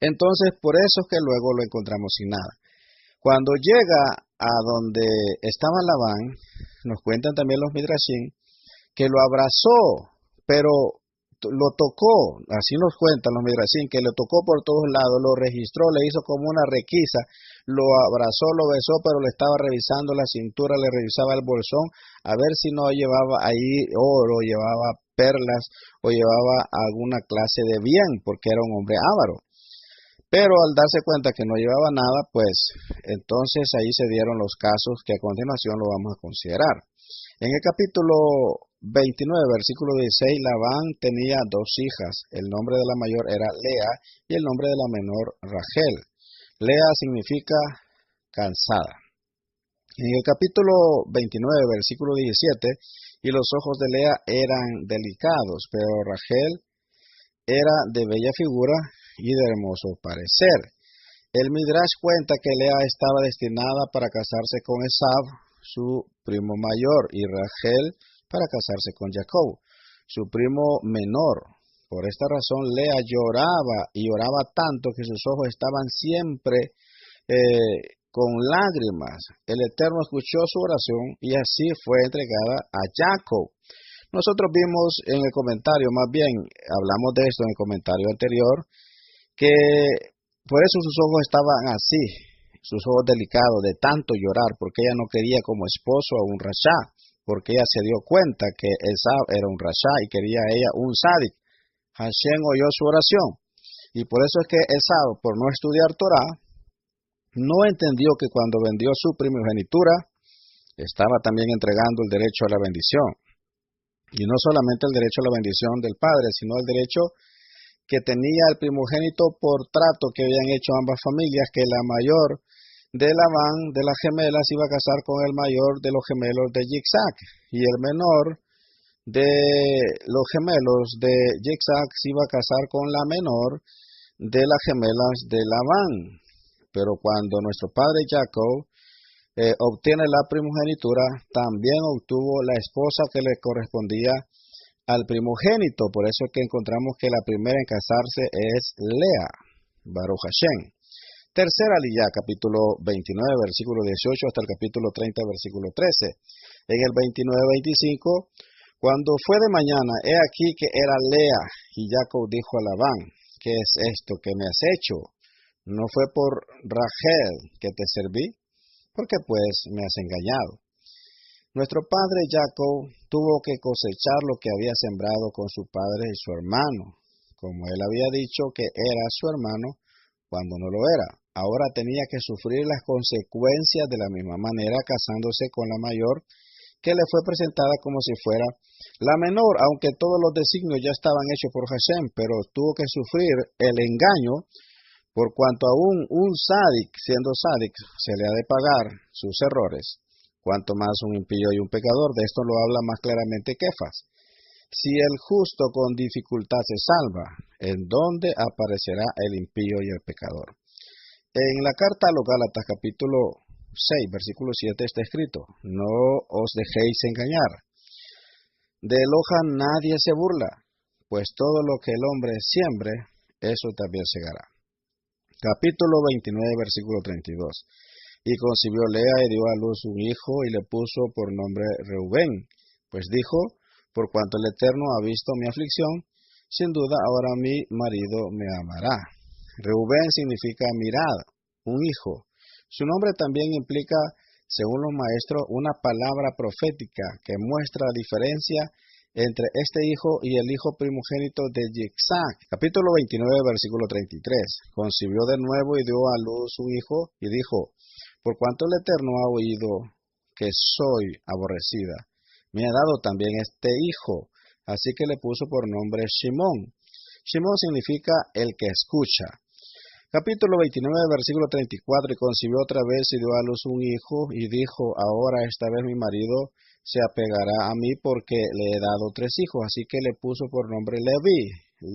Entonces, por eso es que luego lo encontramos sin nada. Cuando llega a donde estaba Labán, nos cuentan también los Midrashim, que lo abrazó, pero lo tocó, así nos cuentan los Midrashim, que lo tocó por todos lados, lo registró, le hizo como una requisa, lo abrazó, lo besó, pero le estaba revisando la cintura, le revisaba el bolsón, a ver si no llevaba ahí oro, llevaba perlas, o llevaba alguna clase de bien, porque era un hombre avaro. Pero al darse cuenta que no llevaba nada, pues entonces ahí se dieron los casos que a continuación lo vamos a considerar. En el capítulo 29, versículo 16, Labán tenía 2 hijas. El nombre de la mayor era Lea y el nombre de la menor Rachel. Lea significa cansada. En el capítulo 29, versículo 17, y los ojos de Lea eran delicados, pero Rachel era de bella figura y de hermoso parecer. El Midrash cuenta que Lea estaba destinada para casarse con Esaú, su primo mayor, y Rachel para casarse con Jacob, su primo menor. Por esta razón Lea lloraba y lloraba tanto que sus ojos estaban siempre con lágrimas. El Eterno escuchó su oración y así fue entregada a Jacob. Nosotros vimos en el comentario, más bien hablamos de esto en el comentario anterior, que por eso sus ojos estaban así, sus ojos delicados de tanto llorar, porque ella no quería como esposo a un rasha, porque ella se dio cuenta que Esaú era un rasha y quería a ella un sadik. Hashem oyó su oración y por eso es que Esaú, por no estudiar Torah, no entendió que cuando vendió su primogenitura, estaba también entregando el derecho a la bendición. Y no solamente el derecho a la bendición del padre, sino el derecho que tenía el primogénito por trato que habían hecho ambas familias, que la mayor de Labán, de las gemelas, iba a casar con el mayor de los gemelos de Yitzhak, y el menor de los gemelos de Yitzhak se iba a casar con la menor de las gemelas de Labán. Pero cuando nuestro padre Jacob obtiene la primogenitura, también obtuvo la esposa que le correspondía al primogénito. Por eso es que encontramos que la primera en casarse es Lea, Baruch Hashem. Tercera Aliyá, capítulo 29, versículo 18 hasta el capítulo 30, versículo 13. En el 29-25, cuando fue de mañana, he aquí que era Lea, y Jacob dijo a Labán, ¿qué es esto que me has hecho? ¿No fue por Rachel que te serví? ¿Por qué pues me has engañado? Nuestro padre Jacob tuvo que cosechar lo que había sembrado con su padre y su hermano, como él había dicho que era su hermano cuando no lo era. Ahora tenía que sufrir las consecuencias de la misma manera casándose con la mayor, que le fue presentada como si fuera la menor, aunque todos los designios ya estaban hechos por Hashem, pero tuvo que sufrir el engaño. Por cuanto aún un sádic, siendo sádic, se le ha de pagar sus errores, cuanto más un impío y un pecador. De esto lo habla más claramente Kefas. Si el justo con dificultad se salva, ¿en dónde aparecerá el impío y el pecador? En la carta a los Gálatas, capítulo 6, versículo 7, está escrito, no os dejéis engañar. De hoja nadie se burla, pues todo lo que el hombre siembre, eso también segará. Capítulo 29, versículo 32. Y concibió Lea y dio a luz un hijo y le puso por nombre Reubén, pues dijo, por cuanto el Eterno ha visto mi aflicción, sin duda ahora mi marido me amará. Reubén significa mirada, un hijo. Su nombre también implica, según los maestros, una palabra profética que muestra la diferencia entre este hijo y el hijo primogénito de Yitzhak. Capítulo 29, versículo 33. Concibió de nuevo y dio a luz un hijo y dijo, por cuanto el Eterno ha oído que soy aborrecida, me ha dado también este hijo. Así que le puso por nombre Shimón. Shimón significa el que escucha. Capítulo 29, versículo 34. Y concibió otra vez y dio a luz un hijo y dijo, ahora esta vez mi marido se apegará a mí porque le he dado 3 hijos, así que le puso por nombre Leví.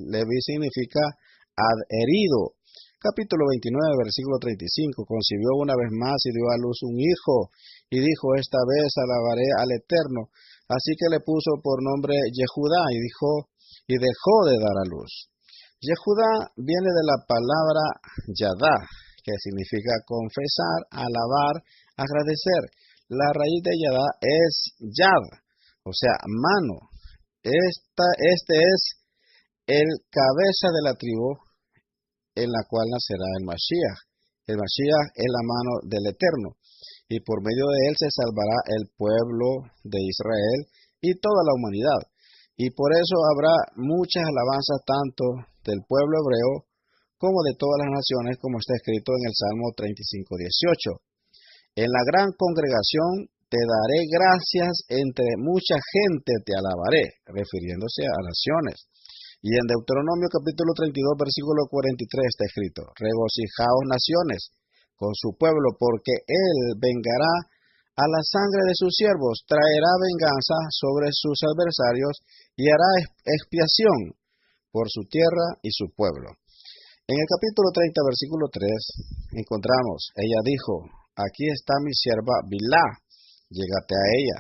Leví significa adherido. Capítulo 29, versículo 35. Concibió una vez más y dio a luz un hijo, y dijo, esta vez alabaré al Eterno. Así que le puso por nombre Yehudá, y dejó de dar a luz. Yehudá viene de la palabra Yadá, que significa confesar, alabar, agradecer. La raíz de Yadá es Yad, o sea, mano. Este es el cabeza de la tribu en la cual nacerá el Mashiach. El Mashiach es la mano del Eterno, y por medio de él se salvará el pueblo de Israel y toda la humanidad. Y por eso habrá muchas alabanzas tanto del pueblo hebreo como de todas las naciones, como está escrito en el Salmo 35:18. En la gran congregación te daré gracias, entre mucha gente te alabaré, refiriéndose a naciones. Y en Deuteronomio capítulo 32, versículo 43 está escrito, regocijaos naciones con su pueblo, porque él vengará a la sangre de sus siervos, traerá venganza sobre sus adversarios y hará expiación por su tierra y su pueblo. En el capítulo 30, versículo 3, encontramos, ella dijo, aquí está mi sierva Bilá, llégate a ella,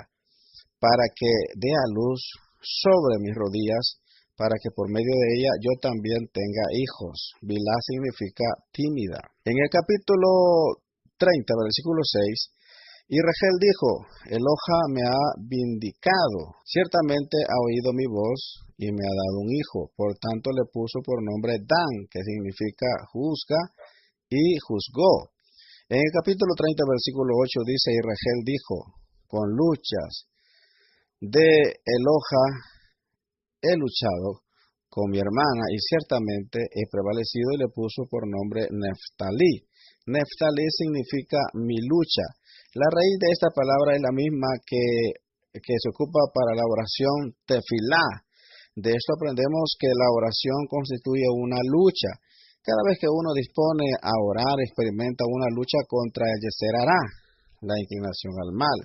para que dé a luz sobre mis rodillas, para que por medio de ella yo también tenga hijos. Bilá significa tímida. En el capítulo 30, versículo 6, y Rachel dijo, Eloja me ha vindicado, ciertamente ha oído mi voz y me ha dado un hijo. Por tanto le puso por nombre Dan, que significa juzga y juzgó. En el capítulo 30, versículo 8 dice, y Rachel dijo, con luchas de Eloja he luchado con mi hermana y ciertamente he prevalecido, y le puso por nombre Neftalí. Neftalí significa mi lucha. La raíz de esta palabra es la misma que se ocupa para la oración tefilá. De esto aprendemos que la oración constituye una lucha. Cada vez que uno dispone a orar, experimenta una lucha contra el Yetzer Hará, la inclinación al mal,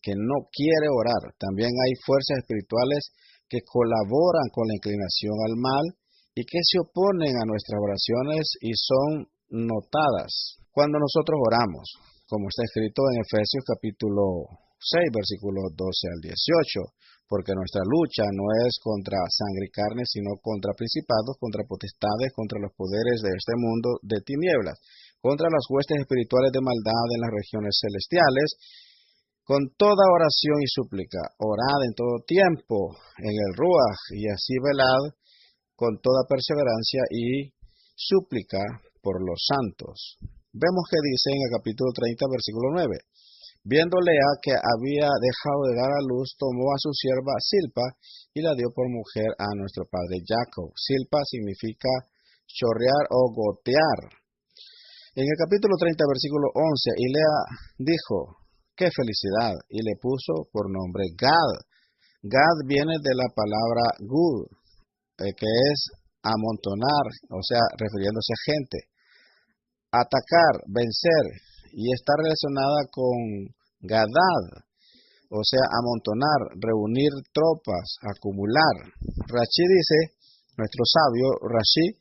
que no quiere orar. También hay fuerzas espirituales que colaboran con la inclinación al mal y que se oponen a nuestras oraciones y son notadas cuando nosotros oramos, como está escrito en Efesios capítulo 6, versículos 12 al 18, porque nuestra lucha no es contra sangre y carne, sino contra principados, contra potestades, contra los poderes de este mundo de tinieblas, contra las huestes espirituales de maldad en las regiones celestiales. Con toda oración y súplica, orad en todo tiempo, en el Ruach, y así velad con toda perseverancia y súplica por los santos. Vemos que dice en el capítulo 30, versículo 9, viendo Lea que había dejado de dar a luz, tomó a su sierva Silpa y la dio por mujer a nuestro padre Jacob. Silpa significa chorrear o gotear. En el capítulo 30, versículo 11, y Lea dijo, ¡qué felicidad! Y le puso por nombre Gad. Gad viene de la palabra Gud, que es amontonar, o sea, refiriéndose a gente. Atacar, vencer, y está relacionada con Gadad, o sea, amontonar, reunir tropas, acumular. Rashi dice, nuestro sabio Rashi,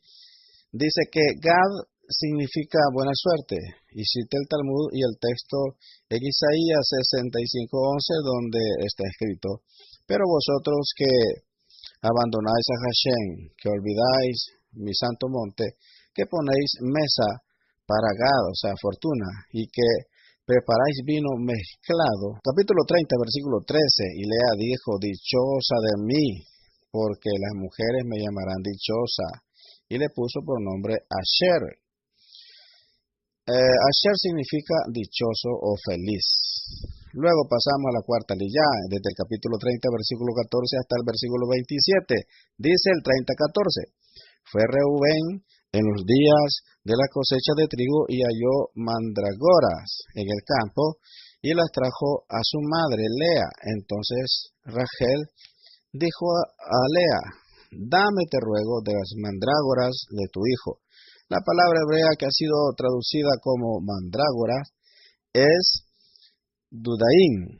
dice que Gad significa buena suerte, y cita el Talmud y el texto en Isaías 65:11, donde está escrito, pero vosotros que abandonáis a Hashem, que olvidáis mi santo monte, que ponéis mesa para Gad, o sea, fortuna, y que preparáis vino mezclado. Capítulo 30, versículo 13, y Lea dijo, dichosa de mí, porque las mujeres me llamarán dichosa, y le puso por nombre Asher. Asher significa dichoso o feliz. Luego pasamos a la cuarta liyá, desde el capítulo 30, versículo 14 hasta el versículo 27. Dice el 30:14. Fue Reubén en los días de la cosecha de trigo y halló mandragoras en el campo y las trajo a su madre Lea. Entonces Rachel dijo a Lea, dame, te ruego, de las mandrágoras de tu hijo. La palabra hebrea que ha sido traducida como mandrágora es dudaín,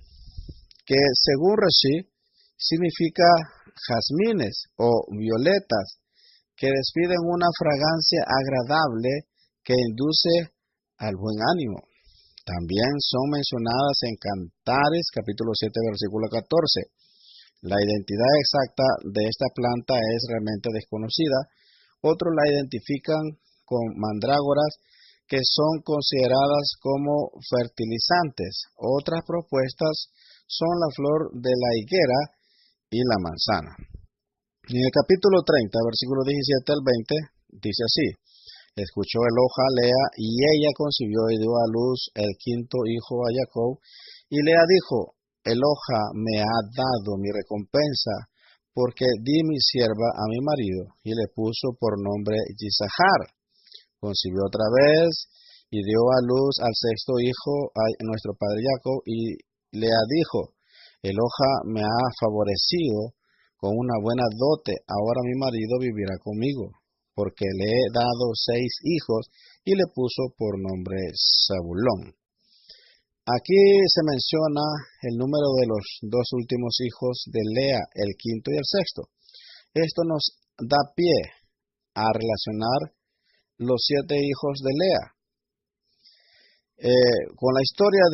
que según Rashi significa jazmines o violetas, que despiden una fragancia agradable que induce al buen ánimo. También son mencionadas en Cantares, capítulo 7, versículo 14. La identidad exacta de esta planta es realmente desconocida. Otros la identifican con mandrágoras que son consideradas como fertilizantes. Otras propuestas son la flor de la higuera y la manzana. En el capítulo 30, versículo 17 al 20, dice así, escuchó Eloja a Lea y ella concibió y dio a luz el quinto hijo a Jacob, y Lea dijo, Eloja me ha dado mi recompensa, porque di mi sierva a mi marido, y le puso por nombre Yisahar. Concibió otra vez y dio a luz al sexto hijo a nuestro padre Jacob, y Lea dijo, Eloja me ha favorecido con una buena dote, ahora mi marido vivirá conmigo, porque le he dado 6 hijos, y le puso por nombre Zabulón. Aquí se menciona el número de los dos últimos hijos de Lea, el quinto y el sexto. Esto nos da pie a relacionar los 7 hijos de Lea con la historia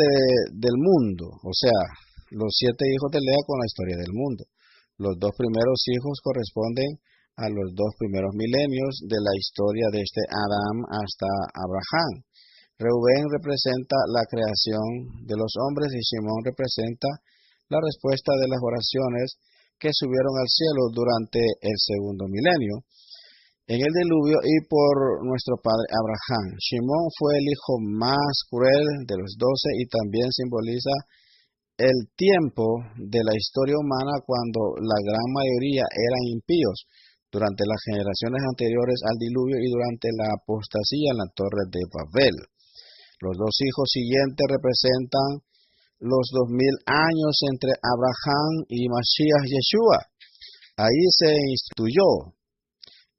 del mundo, o sea, los 7 hijos de Lea con la historia del mundo. Los 2 primeros hijos corresponden a los 2 primeros milenios de la historia desde Adán hasta Abraham. Reubén representa la creación de los hombres y Simón representa la respuesta de las oraciones que subieron al cielo durante el segundo milenio en el diluvio y por nuestro padre Abraham. Simón fue el hijo más cruel de los 12 y también simboliza el tiempo de la historia humana cuando la gran mayoría eran impíos, durante las generaciones anteriores al diluvio y durante la apostasía en la torre de Babel. Los 2 hijos siguientes representan los 2000 años entre Abraham y Mashiach Yeshua. Ahí se instituyó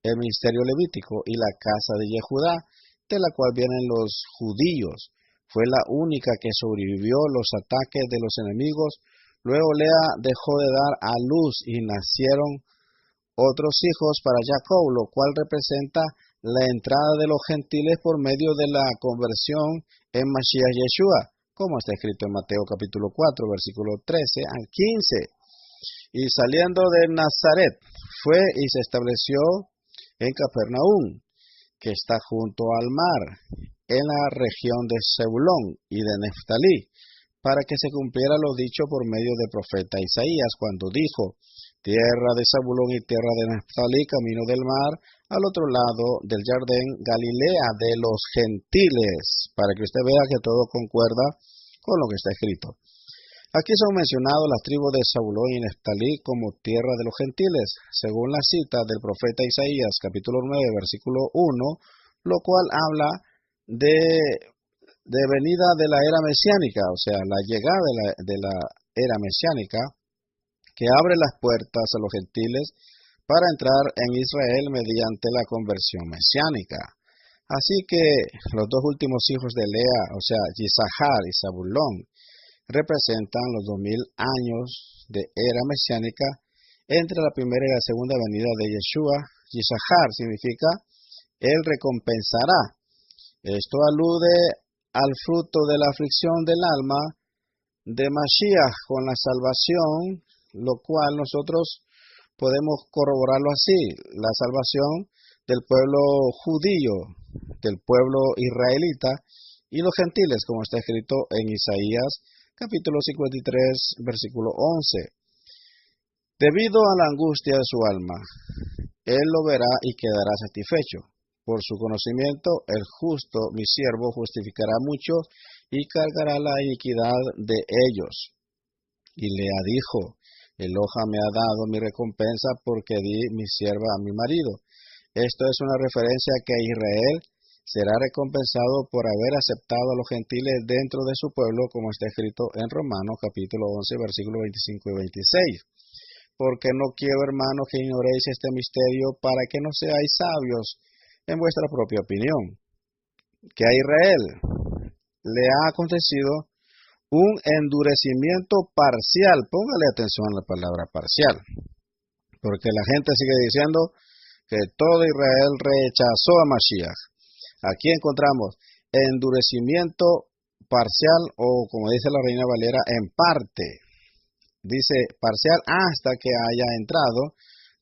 el ministerio levítico y la casa de Yehudá, de la cual vienen los judíos. Fue la única que sobrevivió los ataques de los enemigos. Luego Lea dejó de dar a luz y nacieron otros hijos para Jacob, lo cual representa la entrada de los gentiles por medio de la conversión en Mashiach Yeshua, como está escrito en Mateo capítulo 4, versículo 13 al 15. Y saliendo de Nazaret, fue y se estableció en Capernaum, que está junto al mar, en la región de Zebulón y de Neftalí, para que se cumpliera lo dicho por medio del profeta Isaías, cuando dijo: tierra de Zabulón y tierra de Neftalí, camino del mar, al otro lado del Jordán, Galilea de los gentiles, para que usted vea que todo concuerda con lo que está escrito. Aquí son mencionados las tribus de Zabulón y Neftalí como tierra de los gentiles, según la cita del profeta Isaías, capítulo 9, versículo 1, lo cual habla de venida de la era mesiánica, o sea, la llegada de la era mesiánica, que abre las puertas a los gentiles para entrar en Israel mediante la conversión mesiánica. Así que los 2 últimos hijos de Lea, o sea, Yisahar y Zabulón, representan los 2000 años de era mesiánica entre la primera y la segunda venida de Yeshua. Yisahar significa él recompensará. Esto alude al fruto de la aflicción del alma de Mashiach con la salvación, lo cual nosotros podemos corroborarlo así: la salvación del pueblo judío, del pueblo israelita y los gentiles, como está escrito en Isaías capítulo 53, versículo 11. Debido a la angustia de su alma, él lo verá y quedará satisfecho. Por su conocimiento, el justo, mi siervo, justificará mucho y cargará la iniquidad de ellos. Y Lea dijo: Eloja me ha dado mi recompensa porque di mi sierva a mi marido. Esto es una referencia a que Israel será recompensado por haber aceptado a los gentiles dentro de su pueblo, como está escrito en Romanos capítulo 11, versículos 25 y 26. Porque no quiero, hermanos, que ignoréis este misterio, para que no seáis sabios en vuestra propia opinión, que a Israel le ha acontecido un endurecimiento parcial. Póngale atención a la palabra parcial, porque la gente sigue diciendo que todo Israel rechazó a Mashiach. Aquí encontramos endurecimiento parcial, o como dice la Reina Valera, en parte. Dice parcial hasta que haya entrado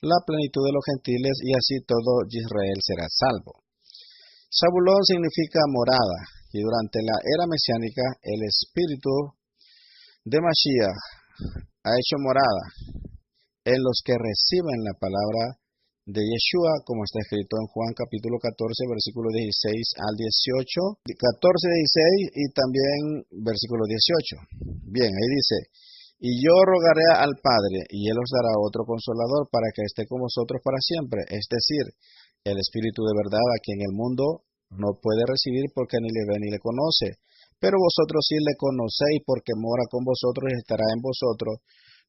la plenitud de los gentiles, y así todo Israel será salvo. Zabulón significa morada, y durante la era mesiánica el espíritu de Mashiach ha hecho morada en los que reciben la palabra de Yeshua, como está escrito en Juan capítulo 14, versículo 16 al 18, 14, 16 y también versículo 18. Bien, ahí dice: y yo rogaré al Padre, y Él os dará otro consolador para que esté con vosotros para siempre, es decir, el Espíritu de verdad, a quien el mundo no puede recibir porque ni le ve ni le conoce. Pero vosotros sí le conocéis, porque mora con vosotros y estará en vosotros.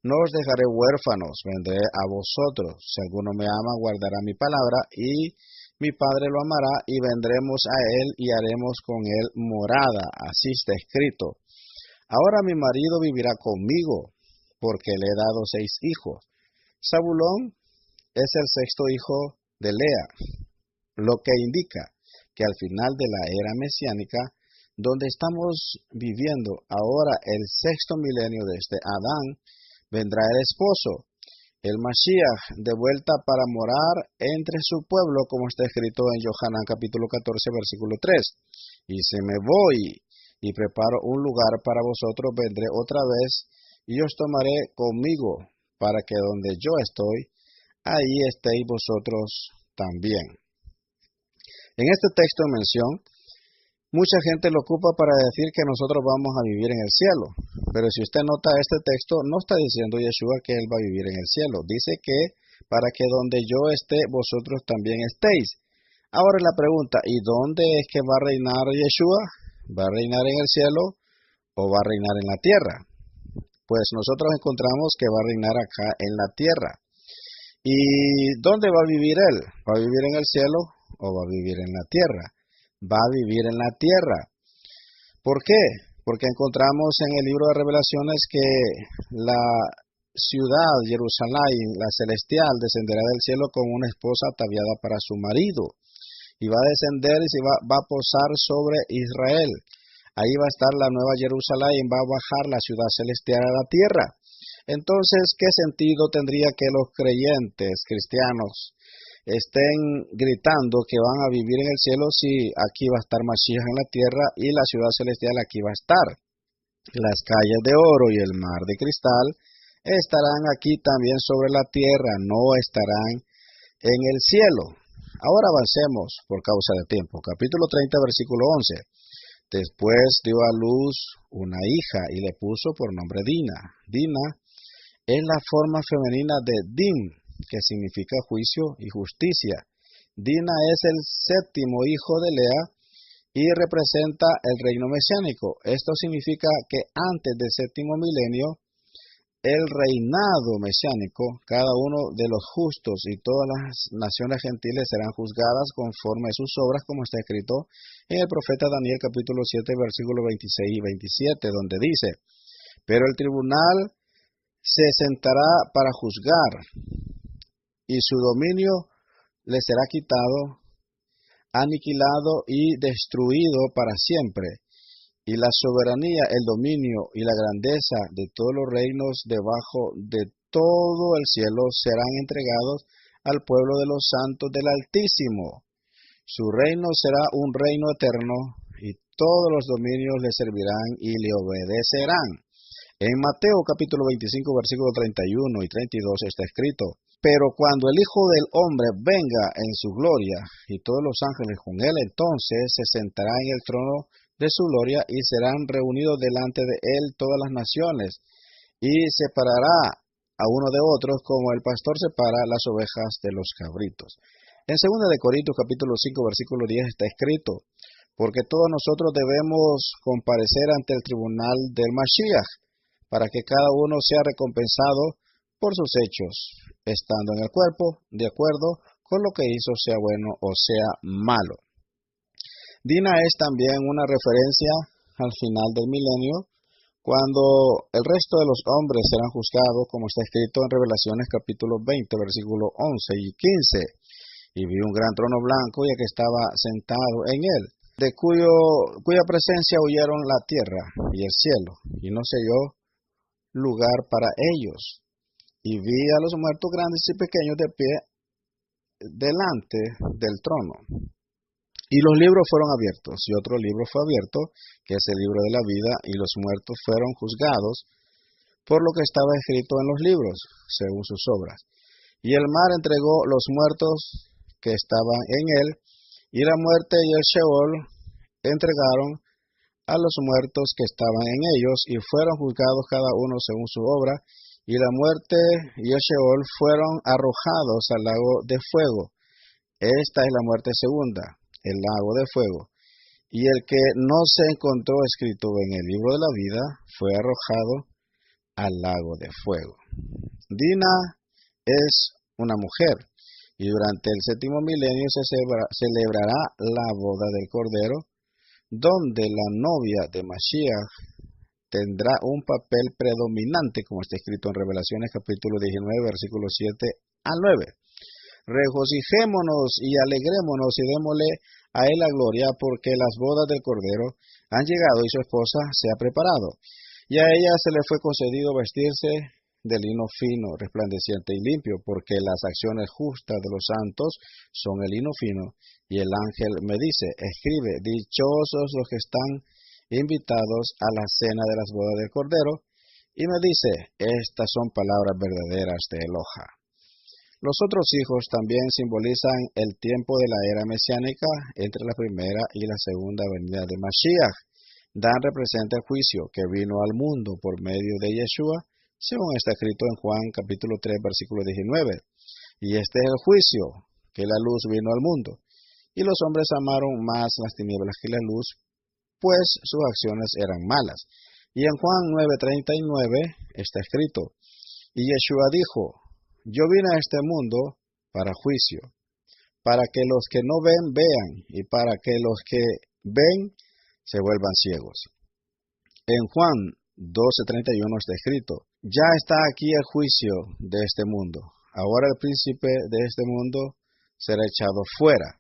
No os dejaré huérfanos, vendré a vosotros. Si alguno me ama, guardará mi palabra, y mi Padre lo amará, y vendremos a él y haremos con él morada. Así está escrito. Ahora mi marido vivirá conmigo, porque le he dado 6 hijos. Zabulón es el sexto hijo de Lea, lo que indica que al final de la era mesiánica, donde estamos viviendo ahora el sexto milenio desde Adán, vendrá el esposo, el Mashiach, de vuelta para morar entre su pueblo, como está escrito en Yohanan capítulo 14, versículo 3. Y si me voy y preparo un lugar para vosotros, vendré otra vez y os tomaré conmigo, para que donde yo estoy, ahí estéis vosotros también. En este texto en mención, mucha gente lo ocupa para decir que nosotros vamos a vivir en el cielo. Pero si usted nota este texto, no está diciendo Yeshua que Él va a vivir en el cielo. Dice que para que donde yo esté, vosotros también estéis. Ahora la pregunta, ¿y dónde es que va a reinar Yeshua? ¿Va a reinar en el cielo o va a reinar en la tierra? Pues nosotros encontramos que va a reinar acá en la tierra. ¿Y dónde va a vivir Él? ¿Va a vivir en el cielo o va a vivir en la tierra? Va a vivir en la tierra. ¿Por qué? Porque encontramos en el libro de Revelaciones que la ciudad, Jerusalén, la celestial, descenderá del cielo con una esposa ataviada para su marido. Y va a descender y va a posar sobre Israel. Ahí va a estar la nueva Jerusalén, va a bajar la ciudad celestial a la tierra. Entonces, ¿qué sentido tendría que los creyentes cristianos estén gritando que van a vivir en el cielo si aquí va a estar Mashiach en la tierra y la ciudad celestial aquí va a estar? Las calles de oro y el mar de cristal estarán aquí también sobre la tierra, no estarán en el cielo. Ahora avancemos por causa de tiempo. Capítulo 30, versículo 11. Después dio a luz una hija y le puso por nombre Dina. Dina es la forma femenina de Din, que significa juicio y justicia. Dina es el séptimo hijo de Lea y representa el reino mesiánico. Esto significa que antes del séptimo milenio, el reinado mesiánico, cada uno de los justos y todas las naciones gentiles serán juzgadas conforme a sus obras, como está escrito en el profeta Daniel capítulo 7, versículos 26 y 27, donde dice: pero el tribunal se sentará para juzgar, y su dominio le será quitado, aniquilado y destruido para siempre. Y la soberanía, el dominio y la grandeza de todos los reinos debajo de todo el cielo serán entregados al pueblo de los santos del Altísimo. Su reino será un reino eterno, y todos los dominios le servirán y le obedecerán. En Mateo capítulo 25, versículo 31 y 32 está escrito: pero cuando el Hijo del Hombre venga en su gloria, y todos los ángeles con él, entonces se sentará en el trono de su gloria, y serán reunidos delante de él todas las naciones, y separará a uno de otros como el pastor separa las ovejas de los cabritos. En 2 de Corintios capítulo 5, versículo 10 está escrito: porque todos nosotros debemos comparecer ante el tribunal del Mashiach, para que cada uno sea recompensado por sus hechos, estando en el cuerpo, de acuerdo con lo que hizo, sea bueno o sea malo. Dina es también una referencia al final del milenio, cuando el resto de los hombres serán juzgados, como está escrito en Revelaciones capítulo 20, versículos 11 y 15. Y vi un gran trono blanco y el que estaba sentado en él, de cuya presencia huyeron la tierra y el cielo, y no se halló lugar para ellos. Y vi a los muertos grandes y pequeños de pie delante del trono. Y los libros fueron abiertos, y otro libro fue abierto, que es el libro de la vida, y los muertos fueron juzgados por lo que estaba escrito en los libros, según sus obras. Y el mar entregó los muertos que estaban en él, y la muerte y el Sheol entregaron a los muertos que estaban en ellos, y fueron juzgados cada uno según su obra, y la muerte y el Sheol fueron arrojados al lago de fuego. Esta es la muerte segunda, el lago de fuego. Y el que no se encontró escrito en el libro de la vida fue arrojado al lago de fuego. Dina es una mujer, y durante el séptimo milenio se celebrará la boda del Cordero, donde la novia de Mashiach tendrá un papel predominante, como está escrito en Revelaciones capítulo 19, versículos 7 al 9. Regocijémonos y alegrémonos y démosle a él la gloria, porque las bodas del Cordero han llegado y su esposa se ha preparado. Y a ella se le fue concedido vestirse de lino fino, resplandeciente y limpio, porque las acciones justas de los santos son el lino fino. Y el ángel me dice, escribe, dichosos los que están invitados a la cena de las bodas del Cordero. Y me dice, estas son palabras verdaderas de Eloja. Los otros hijos también simbolizan el tiempo de la era mesiánica entre la primera y la segunda venida de Mashiach. Dan representa el juicio que vino al mundo por medio de Yeshua, según está escrito en Juan capítulo 3, versículo 19. Y este es el juicio, que la luz vino al mundo. Y los hombres amaron más las tinieblas que la luz, pues sus acciones eran malas. Y en Juan 9:39 está escrito, y Yeshua dijo, yo vine a este mundo para juicio, para que los que no ven, vean, y para que los que ven se vuelvan ciegos. En Juan 12:31 está escrito, ya está aquí el juicio de este mundo. Ahora el príncipe de este mundo será echado fuera.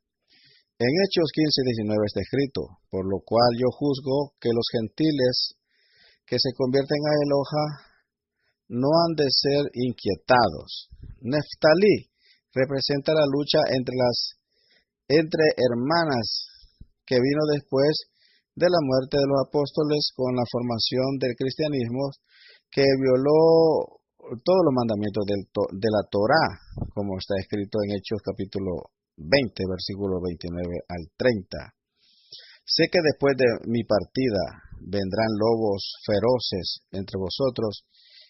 En Hechos 15:19 está escrito, por lo cual yo juzgo que los gentiles que se convierten a Eloja no han de ser inquietados. Neftalí representa la lucha entre hermanas que vino después de la muerte de los apóstoles con la formación del cristianismo, que violó todos los mandamientos de la Torá, como está escrito en Hechos capítulo 20, versículo 29 al 30. Sé que después de mi partida vendrán lobos feroces entre vosotros,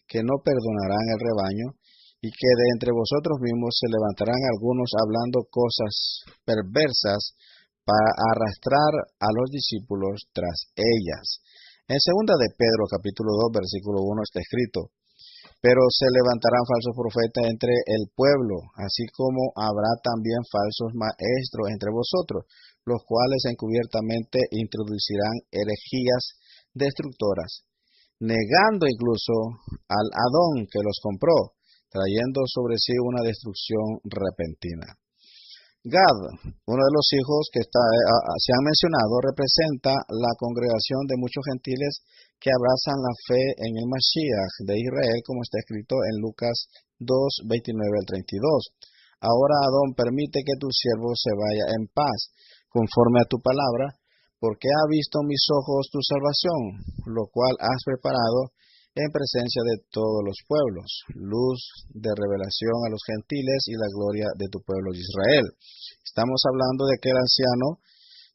que no perdonarán el rebaño, y que de entre vosotros mismos se levantarán algunos hablando cosas perversas para arrastrar a los discípulos tras ellas. En 2 de Pedro capítulo 2 versículo 1 está escrito, pero se levantarán falsos profetas entre el pueblo, así como habrá también falsos maestros entre vosotros, los cuales encubiertamente introducirán herejías destructoras, negando incluso al Adón que los compró, trayendo sobre sí una destrucción repentina. Gad, uno de los hijos que se han mencionado, representa la congregación de muchos gentiles que abrazan la fe en el Mashiach de Israel, como está escrito en Lucas 2, 29 al 32. Ahora, Adón, permite que tu siervo se vaya en paz, conforme a tu palabra, porque ha visto mis ojos tu salvación, lo cual has preparado en presencia de todos los pueblos, luz de revelación a los gentiles y la gloria de tu pueblo Israel. Estamos hablando de aquel anciano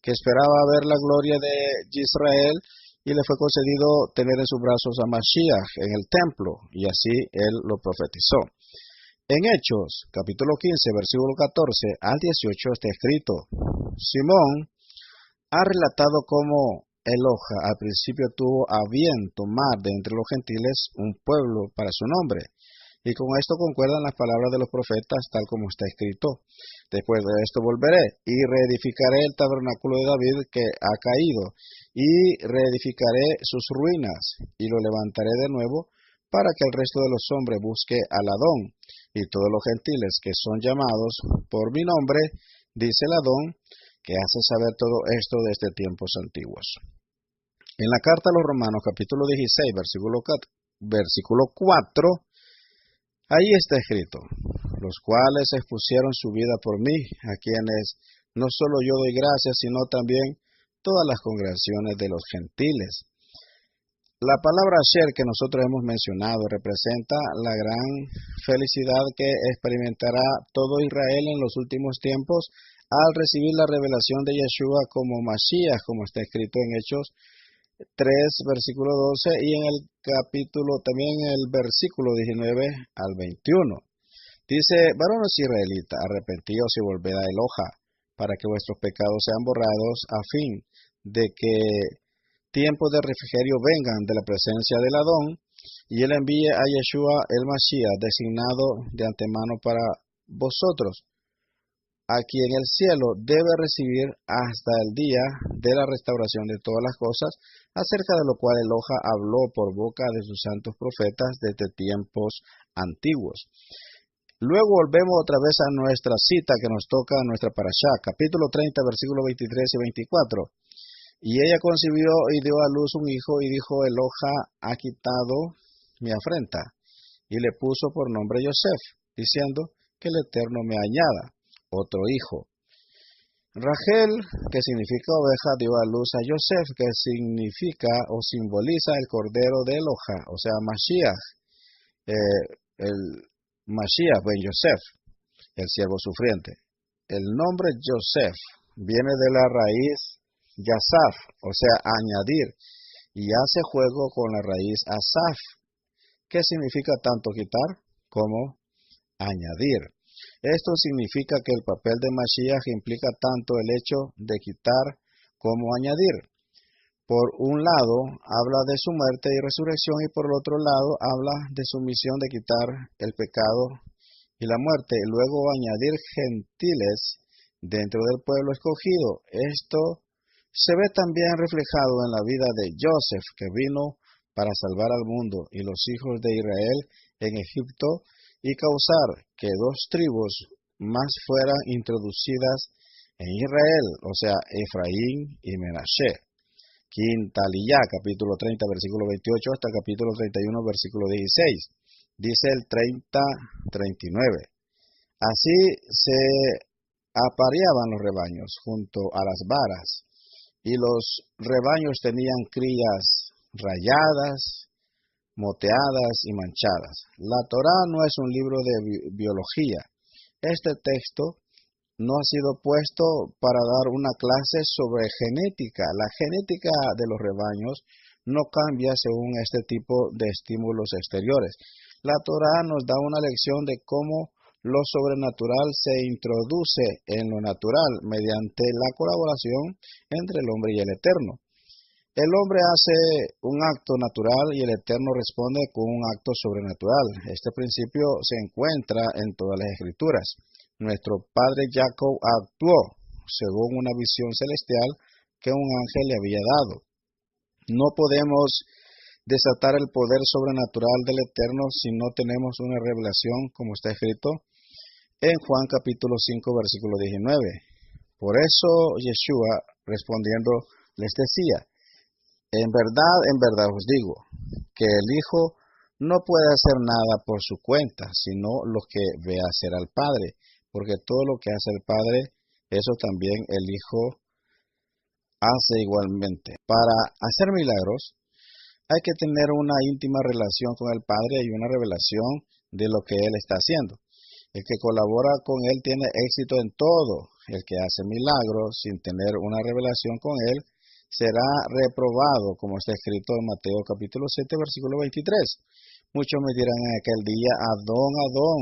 que esperaba ver la gloria de Israel y le fue concedido tener en sus brazos a Mashiach en el templo, y así él lo profetizó. En Hechos, capítulo 15, versículo 14 al 18 está escrito, Simón ha relatado cómo Eloja al principio tuvo a bien tomar de entre los gentiles un pueblo para su nombre, y con esto concuerdan las palabras de los profetas tal como está escrito. Después de esto volveré y reedificaré el tabernáculo de David que ha caído, y reedificaré sus ruinas, y lo levantaré de nuevo, para que el resto de los hombres busque al Adón, y todos los gentiles que son llamados por mi nombre, dice el Adón, que hace saber todo esto desde tiempos antiguos. En la carta a los Romanos, capítulo 16, versículo 4, ahí está escrito, los cuales expusieron su vida por mí, a quienes no solo yo doy gracias, sino también todas las congregaciones de los gentiles. La palabra Asher que nosotros hemos mencionado representa la gran felicidad que experimentará todo Israel en los últimos tiempos al recibir la revelación de Yeshua como Mashiach, como está escrito en Hechos 3, versículo 12, y en el capítulo, también en el versículo 19 al 21. Dice, varones israelitas, arrepentíos y volved a Eloja, para que vuestros pecados sean borrados, a fin de que tiempos de refrigerio vengan de la presencia del Adón, y él envíe a Yeshua el Mashiach, designado de antemano para vosotros, aquí en el cielo debe recibir hasta el día de la restauración de todas las cosas, acerca de lo cual Eloha habló por boca de sus santos profetas desde tiempos antiguos. Luego volvemos otra vez a nuestra cita que nos toca en nuestra parashá, capítulo 30, versículos 23 y 24. Y ella concibió y dio a luz un hijo y dijo, Eloha ha quitado mi afrenta. Y le puso por nombre Yosef, diciendo, que el Eterno me añada otro hijo. Rachel, que significa oveja, dio a luz a Yosef, que significa o simboliza el cordero de Eloha, o sea, Mashiach, el Mashiach ben Yosef, el siervo sufriente. El nombre Yosef viene de la raíz Yasaf, o sea, añadir, y hace juego con la raíz Asaf, que significa tanto quitar como añadir. Esto significa que el papel de Mashiach implica tanto el hecho de quitar como añadir. Por un lado, habla de su muerte y resurrección, y por el otro lado, habla de su misión de quitar el pecado y la muerte, y luego añadir gentiles dentro del pueblo escogido. Esto se ve también reflejado en la vida de Joseph, que vino para salvar al mundo y los hijos de Israel en Egipto y causar que dos tribus más fueran introducidas en Israel, o sea, Efraín y Menashe. Quintaliyá, capítulo 30, versículo 28 hasta capítulo 31, versículo 16. Dice el 30-39. Así se apareaban los rebaños junto a las varas, y los rebaños tenían crías rayadas, moteadas y manchadas. La Torá no es un libro de biología. Este texto no ha sido puesto para dar una clase sobre genética. La genética de los rebaños no cambia según este tipo de estímulos exteriores. La Torá nos da una lección de cómo lo sobrenatural se introduce en lo natural mediante la colaboración entre el hombre y el Eterno. El hombre hace un acto natural y el Eterno responde con un acto sobrenatural. Este principio se encuentra en todas las Escrituras. Nuestro padre Jacob actuó según una visión celestial que un ángel le había dado. No podemos desatar el poder sobrenatural del Eterno si no tenemos una revelación, como está escrito en Juan capítulo 5, versículo 19. Por eso Yeshua, respondiendo, les decía, en verdad os digo, que el Hijo no puede hacer nada por su cuenta, sino lo que ve hacer al Padre, porque todo lo que hace el Padre, eso también el Hijo hace igualmente. Para hacer milagros, hay que tener una íntima relación con el Padre y una revelación de lo que Él está haciendo. El que colabora con Él tiene éxito en todo. El que hace milagros sin tener una revelación con Él será reprobado, como está escrito en Mateo capítulo 7, versículo 23. Muchos me dirán en aquel día, Adón, Adón,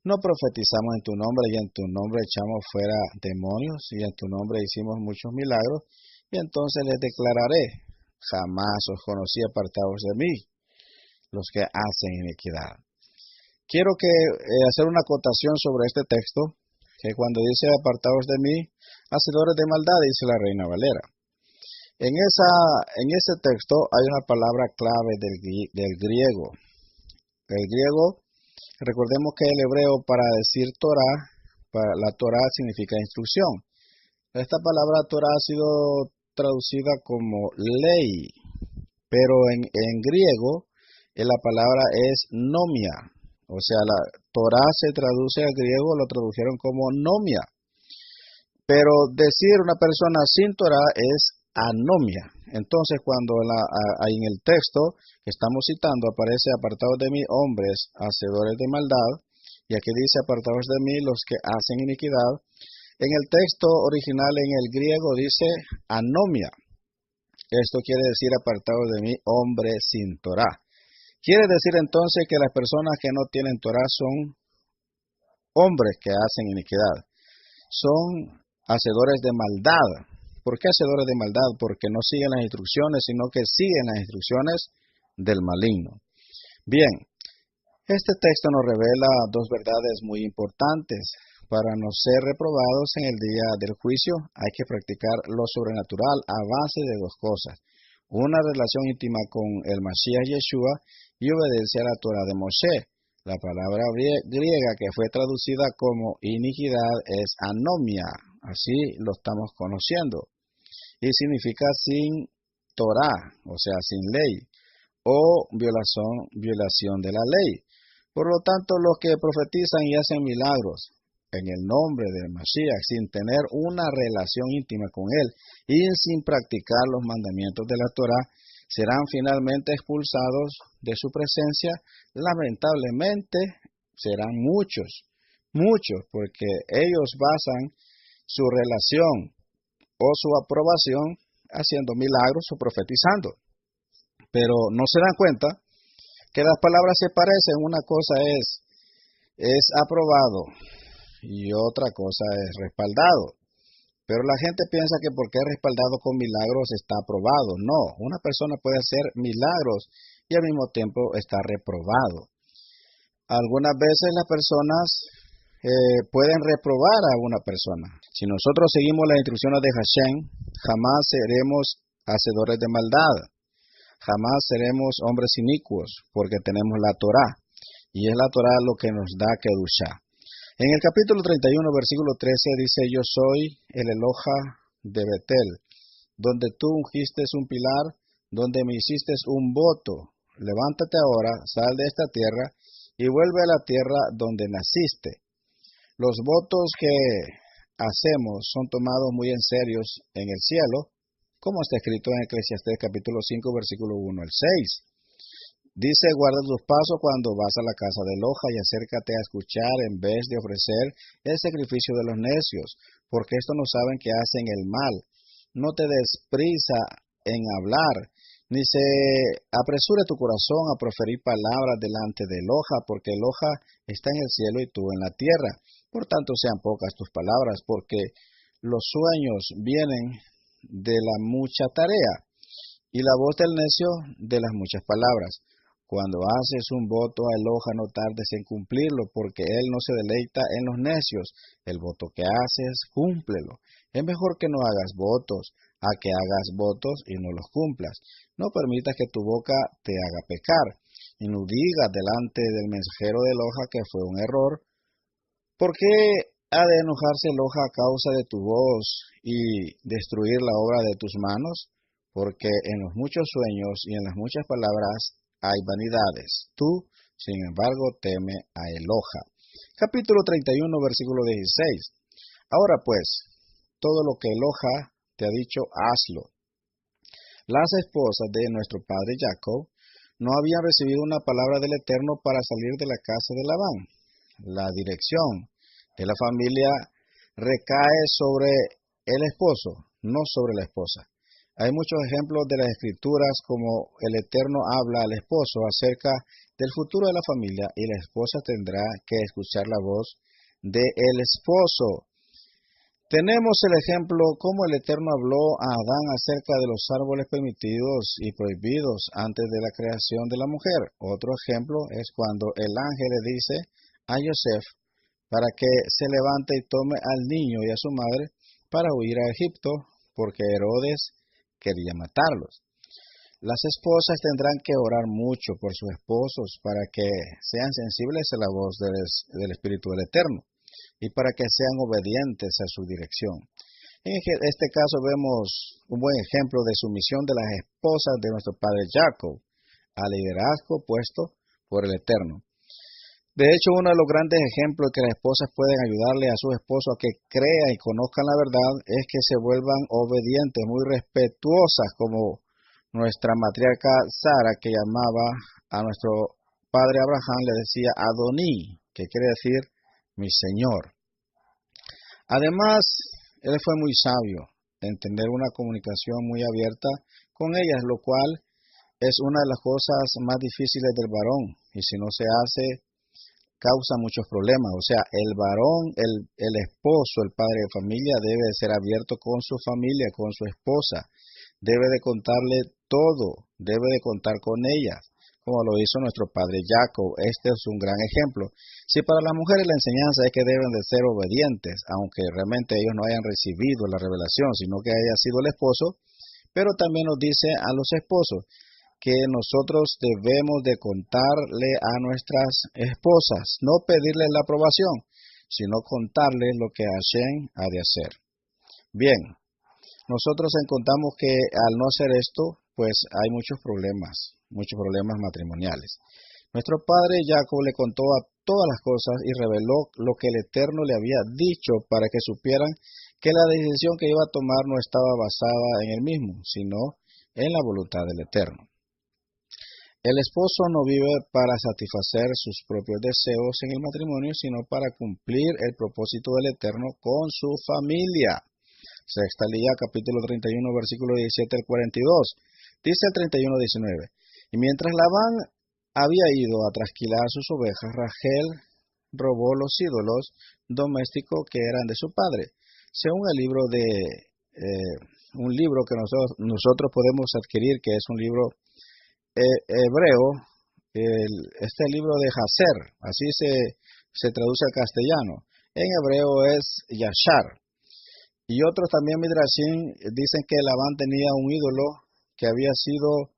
no profetizamos en tu nombre, y en tu nombre echamos fuera demonios, y en tu nombre hicimos muchos milagros, y entonces les declararé, jamás os conocí, apartados de mí, los que hacen iniquidad. Quiero hacer una acotación sobre este texto, que cuando dice apartados de mí, hacedores de maldad, dice la Reina Valera. En ese texto hay una palabra clave del griego. El griego, recordemos que el hebreo para decir Torah, la Torah significa instrucción. Esta palabra Torah ha sido traducida como ley, pero en griego la palabra es nomia. O sea, la Torah se traduce al griego, lo tradujeron como nomia. Pero decir una persona sin Torah es anomia. Entonces, cuando en el texto que estamos citando aparece apartados de mí hombres, hacedores de maldad, y aquí dice apartados de mí los que hacen iniquidad, en el texto original en el griego dice anomia. Esto quiere decir apartados de mí hombres sin Torah. Quiere decir entonces que las personas que no tienen Torah son hombres que hacen iniquidad. Son hacedores de maldad. ¿Por qué hacedores de maldad? Porque no siguen las instrucciones, sino que siguen las instrucciones del maligno. Bien, este texto nos revela dos verdades muy importantes para no ser reprobados en el día del juicio, hay que practicar lo sobrenatural a base de dos cosas: una relación íntima con el Mashiach Yeshua y obediencia a la Torah de Moshe. La palabra griega que fue traducida como iniquidad es anomia, así lo estamos conociendo, y significa sin Torah, o sea, sin ley, o violación de la ley. Por lo tanto, los que profetizan y hacen milagros en el nombre del Mashiach sin tener una relación íntima con él y sin practicar los mandamientos de la Torah, serán finalmente expulsados de su presencia. Lamentablemente serán muchos, porque ellos basan su relación o su aprobación haciendo milagros o profetizando. Pero no se dan cuenta que las palabras se parecen. Una cosa es aprobado y otra cosa es respaldado. Pero la gente piensa que porque es respaldado con milagros está aprobado. No, una persona puede hacer milagros y al mismo tiempo está reprobado. Algunas veces las personas pueden reprobar a una persona. Si nosotros seguimos las instrucciones de Hashem, jamás seremos hacedores de maldad. Jamás seremos hombres inicuos, porque tenemos la Torá, y es la Torá lo que nos da Kedushá. En el capítulo 31, versículo 13, dice: Yo soy el Eloja de Betel, donde tú ungiste un pilar, donde me hiciste un voto. Levántate ahora, sal de esta tierra, y vuelve a la tierra donde naciste. Los votos que hacemos son tomados muy en serio en el cielo, como está escrito en Eclesiastés capítulo 5, versículo 1 al 6. Dice: guarda tus pasos cuando vas a la casa de Eloja y acércate a escuchar en vez de ofrecer el sacrificio de los necios, porque estos no saben que hacen el mal. No te des prisa en hablar, ni se apresure tu corazón a proferir palabras delante de Eloja, porque Eloja está en el cielo y tú en la tierra. Por tanto, sean pocas tus palabras, porque los sueños vienen de la mucha tarea, y la voz del necio de las muchas palabras. Cuando haces un voto a Eloja, no tardes en cumplirlo, porque él no se deleita en los necios. El voto que haces, cúmplelo. Es mejor que no hagas votos, a que hagas votos y no los cumplas. No permitas que tu boca te haga pecar, y no digas delante del mensajero de Eloja que fue un error. ¿Por qué ha de enojarse Eloja a causa de tu voz y destruir la obra de tus manos? Porque en los muchos sueños y en las muchas palabras hay vanidades. Tú, sin embargo, teme a Eloja. Capítulo 31, versículo 16. Ahora pues, todo lo que Eloja te ha dicho, hazlo. Las esposas de nuestro padre Jacob no habían recibido una palabra del Eterno para salir de la casa de Labán. La dirección de la familia recae sobre el esposo, no sobre la esposa. Hay muchos ejemplos de las Escrituras como el Eterno habla al esposo acerca del futuro de la familia y la esposa tendrá que escuchar la voz del esposo. Tenemos el ejemplo como el Eterno habló a Adán acerca de los árboles permitidos y prohibidos antes de la creación de la mujer. Otro ejemplo es cuando el ángel le dice a Yosef para que se levante y tome al niño y a su madre para huir a Egipto, porque Herodes quería matarlos. Las esposas tendrán que orar mucho por sus esposos para que sean sensibles a la voz del Espíritu del Eterno y para que sean obedientes a su dirección. En este caso vemos un buen ejemplo de sumisión de las esposas de nuestro padre Jacob al liderazgo puesto por el Eterno. De hecho, uno de los grandes ejemplos que las esposas pueden ayudarle a sus esposos a que crean y conozcan la verdad es que se vuelvan obedientes, muy respetuosas, como nuestra matriarca Sara, que llamaba a nuestro padre Abraham, le decía Adoní, que quiere decir mi Señor. Además, él fue muy sabio en tener una comunicación muy abierta con ellas, lo cual es una de las cosas más difíciles del varón, y si no se hace, causa muchos problemas. O sea, el varón, el esposo, el padre de familia debe de ser abierto con su familia, con su esposa. Debe de contarle todo, debe de contar con ella, como lo hizo nuestro padre Jacob. Este es un gran ejemplo. Si para las mujeres la enseñanza es que deben de ser obedientes, aunque realmente ellos no hayan recibido la revelación, sino que haya sido el esposo, pero también nos dice a los esposos que nosotros debemos de contarle a nuestras esposas, no pedirles la aprobación, sino contarles lo que Hashem ha de hacer. Bien, nosotros encontramos que al no hacer esto, pues hay muchos problemas matrimoniales. Nuestro padre Jacob le contó a todas las cosas y reveló lo que el Eterno le había dicho para que supieran que la decisión que iba a tomar no estaba basada en él mismo, sino en la voluntad del Eterno. El esposo no vive para satisfacer sus propios deseos en el matrimonio, sino para cumplir el propósito del Eterno con su familia. Sexta Lía, capítulo 31, versículo 17 al 42. Dice el 31-19. Y mientras Labán había ido a trasquilar sus ovejas, Rachel robó los ídolos domésticos que eran de su padre. Según el libro un libro que nosotros podemos adquirir, que es un libro hebreo, este libro de Hazer, así se traduce al castellano. En hebreo es Yashar. Y otros también Midrashim dicen que Labán tenía un ídolo que había sido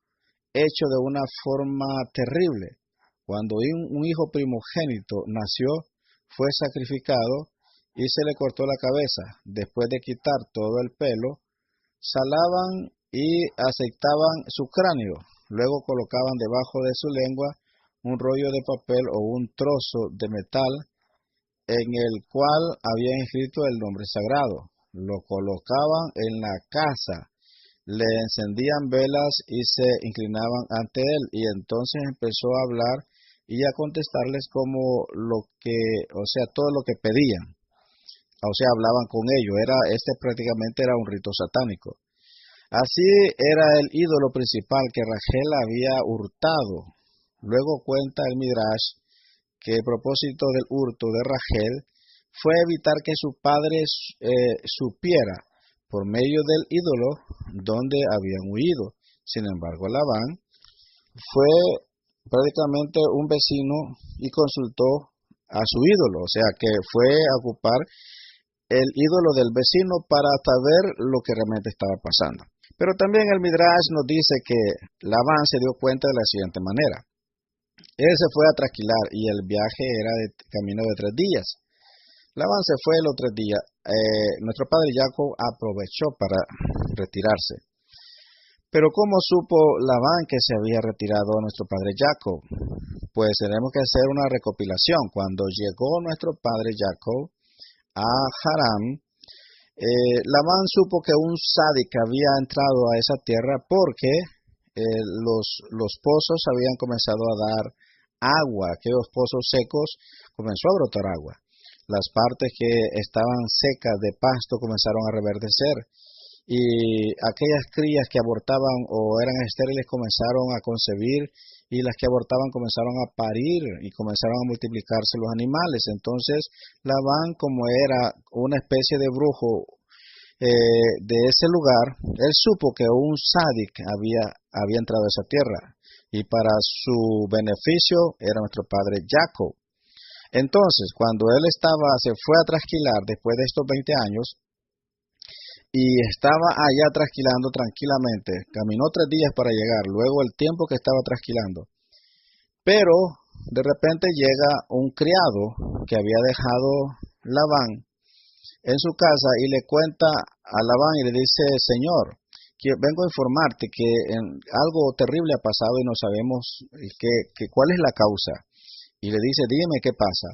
hecho de una forma terrible. Cuando un hijo primogénito nació, fue sacrificado y se le cortó la cabeza. Después de quitar todo el pelo, salaban y aceitaban su cráneo. Luego colocaban debajo de su lengua un rollo de papel o un trozo de metal en el cual habían escrito el nombre sagrado. Lo colocaban en la casa, le encendían velas y se inclinaban ante él, y entonces empezó a hablar y a contestarles como todo lo que pedían. O sea, hablaban con ellos. Prácticamente era un rito satánico. Así era el ídolo principal que Rachel había hurtado. Luego cuenta el Midrash que el propósito del hurto de Rachel fue evitar que su padre supiera por medio del ídolo dónde habían huido. Sin embargo, Labán fue prácticamente un vecino y consultó a su ídolo, o sea que fue a ocupar el ídolo del vecino para saber lo que realmente estaba pasando. Pero también el Midrash nos dice que Labán se dio cuenta de la siguiente manera. Él se fue a trasquilar y el viaje era de camino de 3 días. Labán se fue los 3 días. Nuestro padre Jacob aprovechó para retirarse. Pero ¿cómo supo Labán que se había retirado nuestro padre Jacob? Pues tenemos que hacer una recopilación. Cuando llegó nuestro padre Jacob a Harán, Labán supo que un sádic había entrado a esa tierra porque los pozos habían comenzado a dar agua. Aquellos pozos secos comenzó a brotar agua. Las partes que estaban secas de pasto comenzaron a reverdecer y aquellas crías que abortaban o eran estériles comenzaron a concebir y las que abortaban comenzaron a parir y comenzaron a multiplicarse los animales. Entonces Labán, como era una especie de brujo de ese lugar, él supo que un sádic había entrado a esa tierra y para su beneficio era nuestro padre Jacob. Entonces, cuando él se fue a trasquilar después de estos 20 años, y estaba allá trasquilando tranquilamente, caminó 3 días para llegar, luego el tiempo que estaba trasquilando, pero de repente llega un criado que había dejado Labán en su casa y le cuenta a Labán y le dice: Señor, vengo a informarte que algo terrible ha pasado y no sabemos cuál es la causa. Y le dice: dime qué pasa.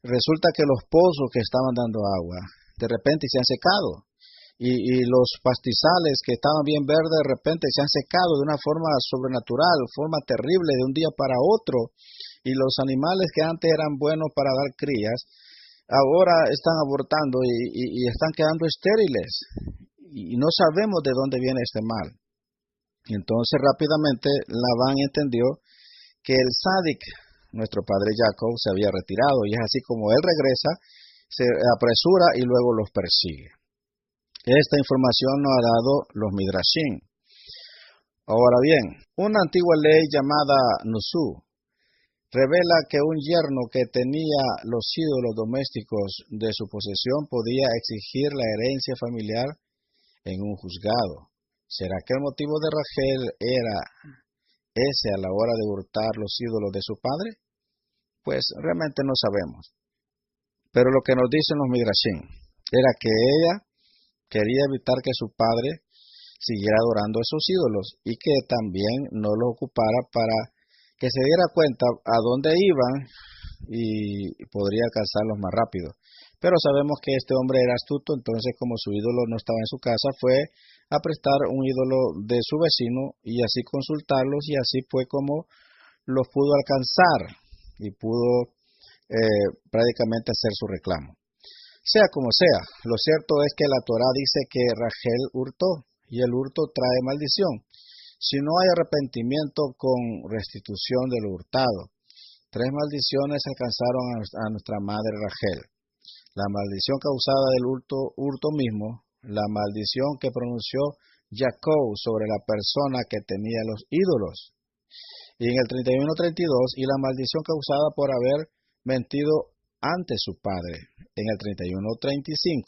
Resulta que los pozos que estaban dando agua, de repente se han secado. Y los pastizales que estaban bien verdes, de repente se han secado de una forma sobrenatural, forma terrible, de un día para otro. Y los animales que antes eran buenos para dar crías, ahora están abortando y están quedando estériles. Y no sabemos de dónde viene este mal. Y entonces rápidamente Labán entendió que el sádic, nuestro padre Jacob, se había retirado, y es así como él regresa, se apresura y luego los persigue. Esta información nos ha dado los Midrashim. Ahora bien, una antigua ley llamada Nusú revela que un yerno que tenía los ídolos domésticos de su posesión podía exigir la herencia familiar en un juzgado. ¿Será que el motivo de Rachel era ese a la hora de hurtar los ídolos de su padre? Pues realmente no sabemos. Pero lo que nos dicen los Midrashim era que ella quería evitar que su padre siguiera adorando esos ídolos y que también no los ocupara para que se diera cuenta a dónde iban y podría alcanzarlos más rápido. Pero sabemos que este hombre era astuto, entonces como su ídolo no estaba en su casa, fue a prestar un ídolo de su vecino y así consultarlos, y así fue como los pudo alcanzar y pudo prácticamente hacer su reclamo. Sea como sea, lo cierto es que la Torá dice que Rachel hurtó, y el hurto trae maldición si no hay arrepentimiento con restitución de lo hurtado. 3 maldiciones alcanzaron a nuestra madre Rachel: la maldición causada del hurto mismo, la maldición que pronunció Jacob sobre la persona que tenía los ídolos, y en el 31-32, y la maldición causada por haber mentido ante su padre. En el 31-35,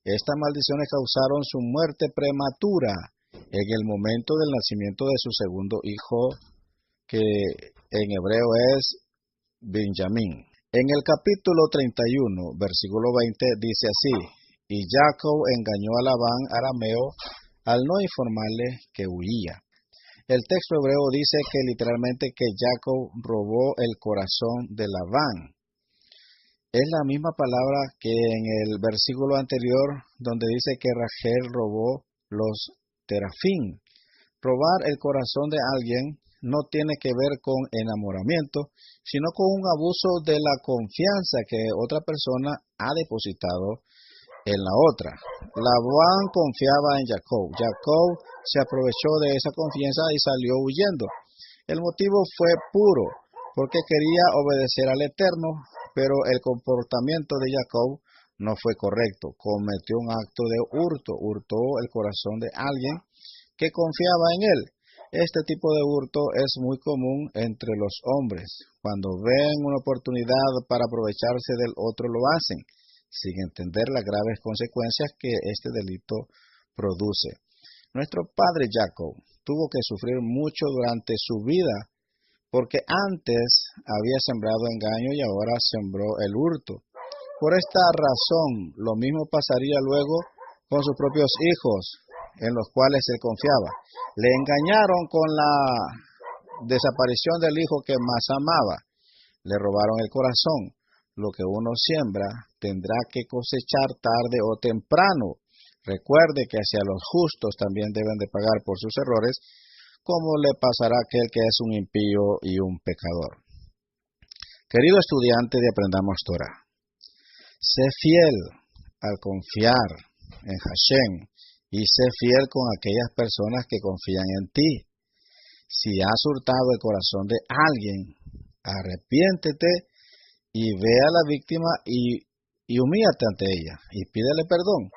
estas maldiciones causaron su muerte prematura en el momento del nacimiento de su segundo hijo, que en hebreo es Benjamín. En el capítulo 31, versículo 20, dice así: y Jacob engañó a Labán arameo al no informarle que huía. El texto hebreo dice que literalmente que Jacob robó el corazón de Labán. Es la misma palabra que en el versículo anterior, donde dice que Rachel robó los terafín. Robar el corazón de alguien no tiene que ver con enamoramiento, sino con un abuso de la confianza que otra persona ha depositado en la otra. Labán confiaba en Jacob. Jacob se aprovechó de esa confianza y salió huyendo. El motivo fue puro, porque quería obedecer al Eterno, pero el comportamiento de Jacob no fue correcto. Cometió un acto de hurto, hurtó el corazón de alguien que confiaba en él. Este tipo de hurto es muy común entre los hombres. Cuando ven una oportunidad para aprovecharse del otro, lo hacen, sin entender las graves consecuencias que este delito produce. Nuestro padre Jacob tuvo que sufrir mucho durante su vida, porque antes había sembrado engaño y ahora sembró el hurto. Por esta razón, lo mismo pasaría luego con sus propios hijos, en los cuales él confiaba. Le engañaron con la desaparición del hijo que más amaba. Le robaron el corazón. Lo que uno siembra tendrá que cosechar tarde o temprano. Recuerde que hacia los justos también deben de pagar por sus errores, como le pasará a aquel que es un impío y un pecador. Querido estudiante de Aprendamos Torah, sé fiel al confiar en Hashem y sé fiel con aquellas personas que confían en ti. Si has hurtado el corazón de alguien, arrepiéntete y ve a la víctima y humíllate ante ella y pídele perdón.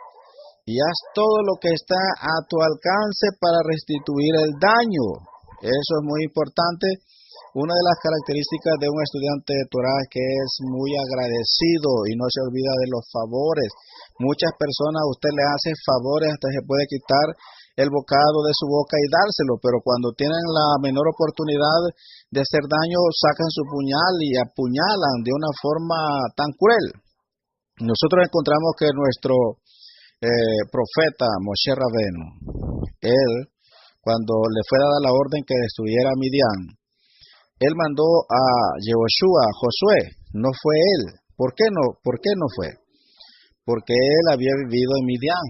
Y haz todo lo que está a tu alcance para restituir el daño. Eso es muy importante. Una de las características de un estudiante de Torah es que es muy agradecido y no se olvida de los favores. Muchas personas, usted le hace favores hasta se puede quitar el bocado de su boca y dárselo, pero cuando tienen la menor oportunidad de hacer daño, sacan su puñal y apuñalan de una forma tan cruel. Nosotros encontramos que nuestro profeta Moshe Rabenu, él, cuando le fue dada la orden que destruyera a Midian, él mandó a Yehoshua, a Josué, no fue él. ¿Por qué no? ¿Por qué no fue? Porque él había vivido en Midian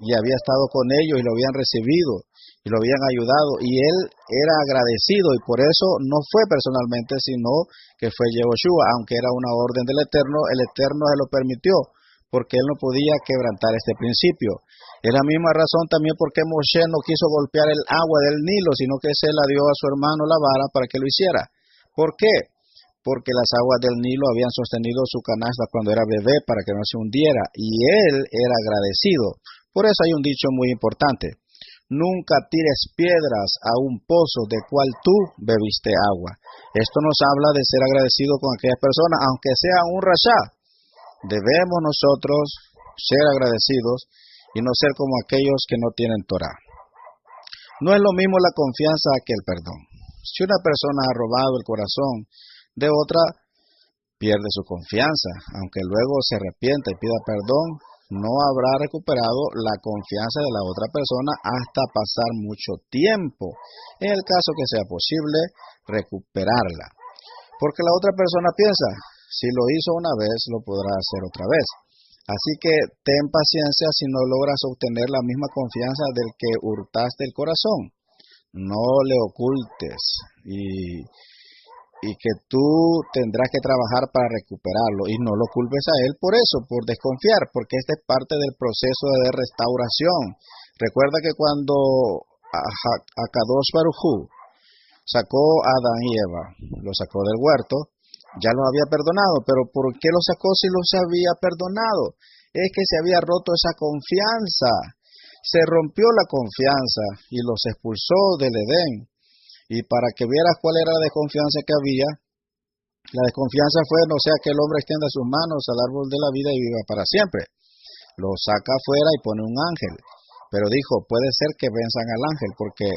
y había estado con ellos y lo habían recibido y lo habían ayudado, y él era agradecido, y por eso no fue personalmente, sino que fue Yehoshua, aunque era una orden del Eterno, el Eterno se lo permitió, porque él no podía quebrantar este principio. Es la misma razón también por qué Moshe no quiso golpear el agua del Nilo, sino que se la dio a su hermano la vara para que lo hiciera. ¿Por qué? Porque las aguas del Nilo habían sostenido su canasta cuando era bebé para que no se hundiera, y él era agradecido. Por eso hay un dicho muy importante: Nunca tires piedras a un pozo del cual tú bebiste agua. Esto nos habla de ser agradecido con aquellas personas, aunque sea un rasha. Debemos nosotros ser agradecidos y no ser como aquellos que no tienen Torah. No es lo mismo la confianza que el perdón. Si una persona ha robado el corazón de otra, pierde su confianza. Aunque luego se arrepienta y pida perdón, no habrá recuperado la confianza de la otra persona hasta pasar mucho tiempo, en el caso que sea posible recuperarla. Porque la otra persona piensa, si lo hizo una vez, lo podrá hacer otra vez. Así que ten paciencia si no logras obtener la misma confianza del que hurtaste el corazón. No le ocultes y que tú tendrás que trabajar para recuperarlo y no lo culpes a él por eso, por desconfiar, porque esta es parte del proceso de restauración. Recuerda que cuando Akadosh Baruj Hu sacó a Adán y Eva, lo sacó del huerto, ya los había perdonado, pero ¿por qué los sacó si los había perdonado? Es que se había roto esa confianza, se rompió la confianza y los expulsó del Edén. Y para que vieras cuál era la desconfianza que había, la desconfianza fue, no sea que el hombre extienda sus manos al árbol de la vida y viva para siempre. Lo saca afuera y pone un ángel. Pero dijo, puede ser que venzan al ángel porque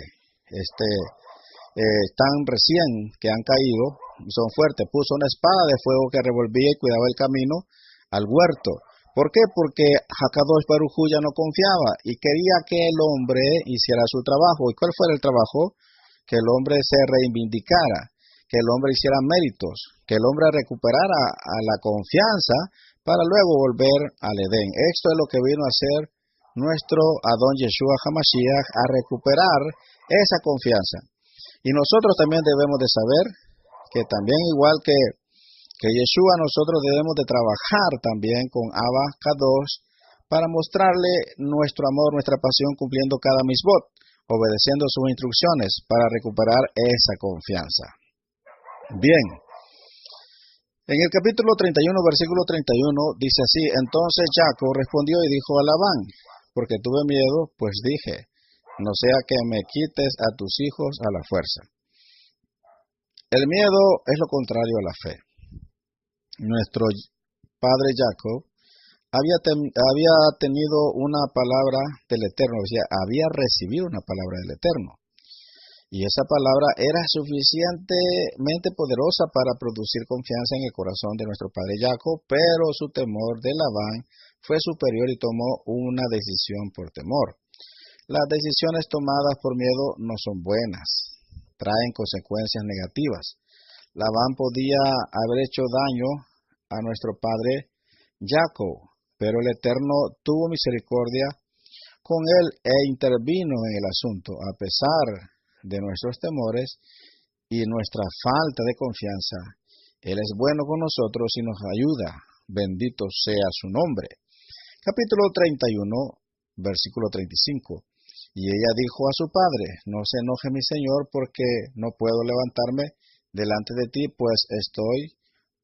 están recién que han caído, son fuertes. Puso una espada de fuego que revolvía y cuidaba el camino al huerto. ¿Por qué? Porque Hakadosh Baruj Hu ya no confiaba y quería que el hombre hiciera su trabajo. ¿Y cuál fue el trabajo? Que el hombre se reivindicara, que el hombre hiciera méritos, que el hombre recuperara a la confianza para luego volver al Edén. Esto es lo que vino a hacer nuestro Adón Yeshua HaMashiach, a recuperar esa confianza. Y nosotros también debemos de saber que también igual que Yeshua, nosotros debemos de trabajar también con Abba Kadosh para mostrarle nuestro amor, nuestra pasión, cumpliendo cada misbot, obedeciendo sus instrucciones para recuperar esa confianza. Bien, en el capítulo 31, versículo 31, dice así, entonces Jacob respondió y dijo a Labán, porque tuve miedo, pues dije, no sea que me quites a tus hijos a la fuerza. El miedo es lo contrario a la fe. Nuestro padre Jacob había tenido una palabra del Eterno, o sea, había recibido una palabra del Eterno. Y esa palabra era suficientemente poderosa para producir confianza en el corazón de nuestro padre Jacob, pero su temor de Labán fue superior y tomó una decisión por temor. Las decisiones tomadas por miedo no son buenas, traen consecuencias negativas. Labán podía haber hecho daño a nuestro padre Jacob, pero el Eterno tuvo misericordia con él e intervino en el asunto, a pesar de nuestros temores y nuestra falta de confianza. Él es bueno con nosotros y nos ayuda. Bendito sea su nombre. Capítulo 31, versículo 35. Y ella dijo a su padre, no se enoje mi señor, porque no puedo levantarme delante de ti, pues estoy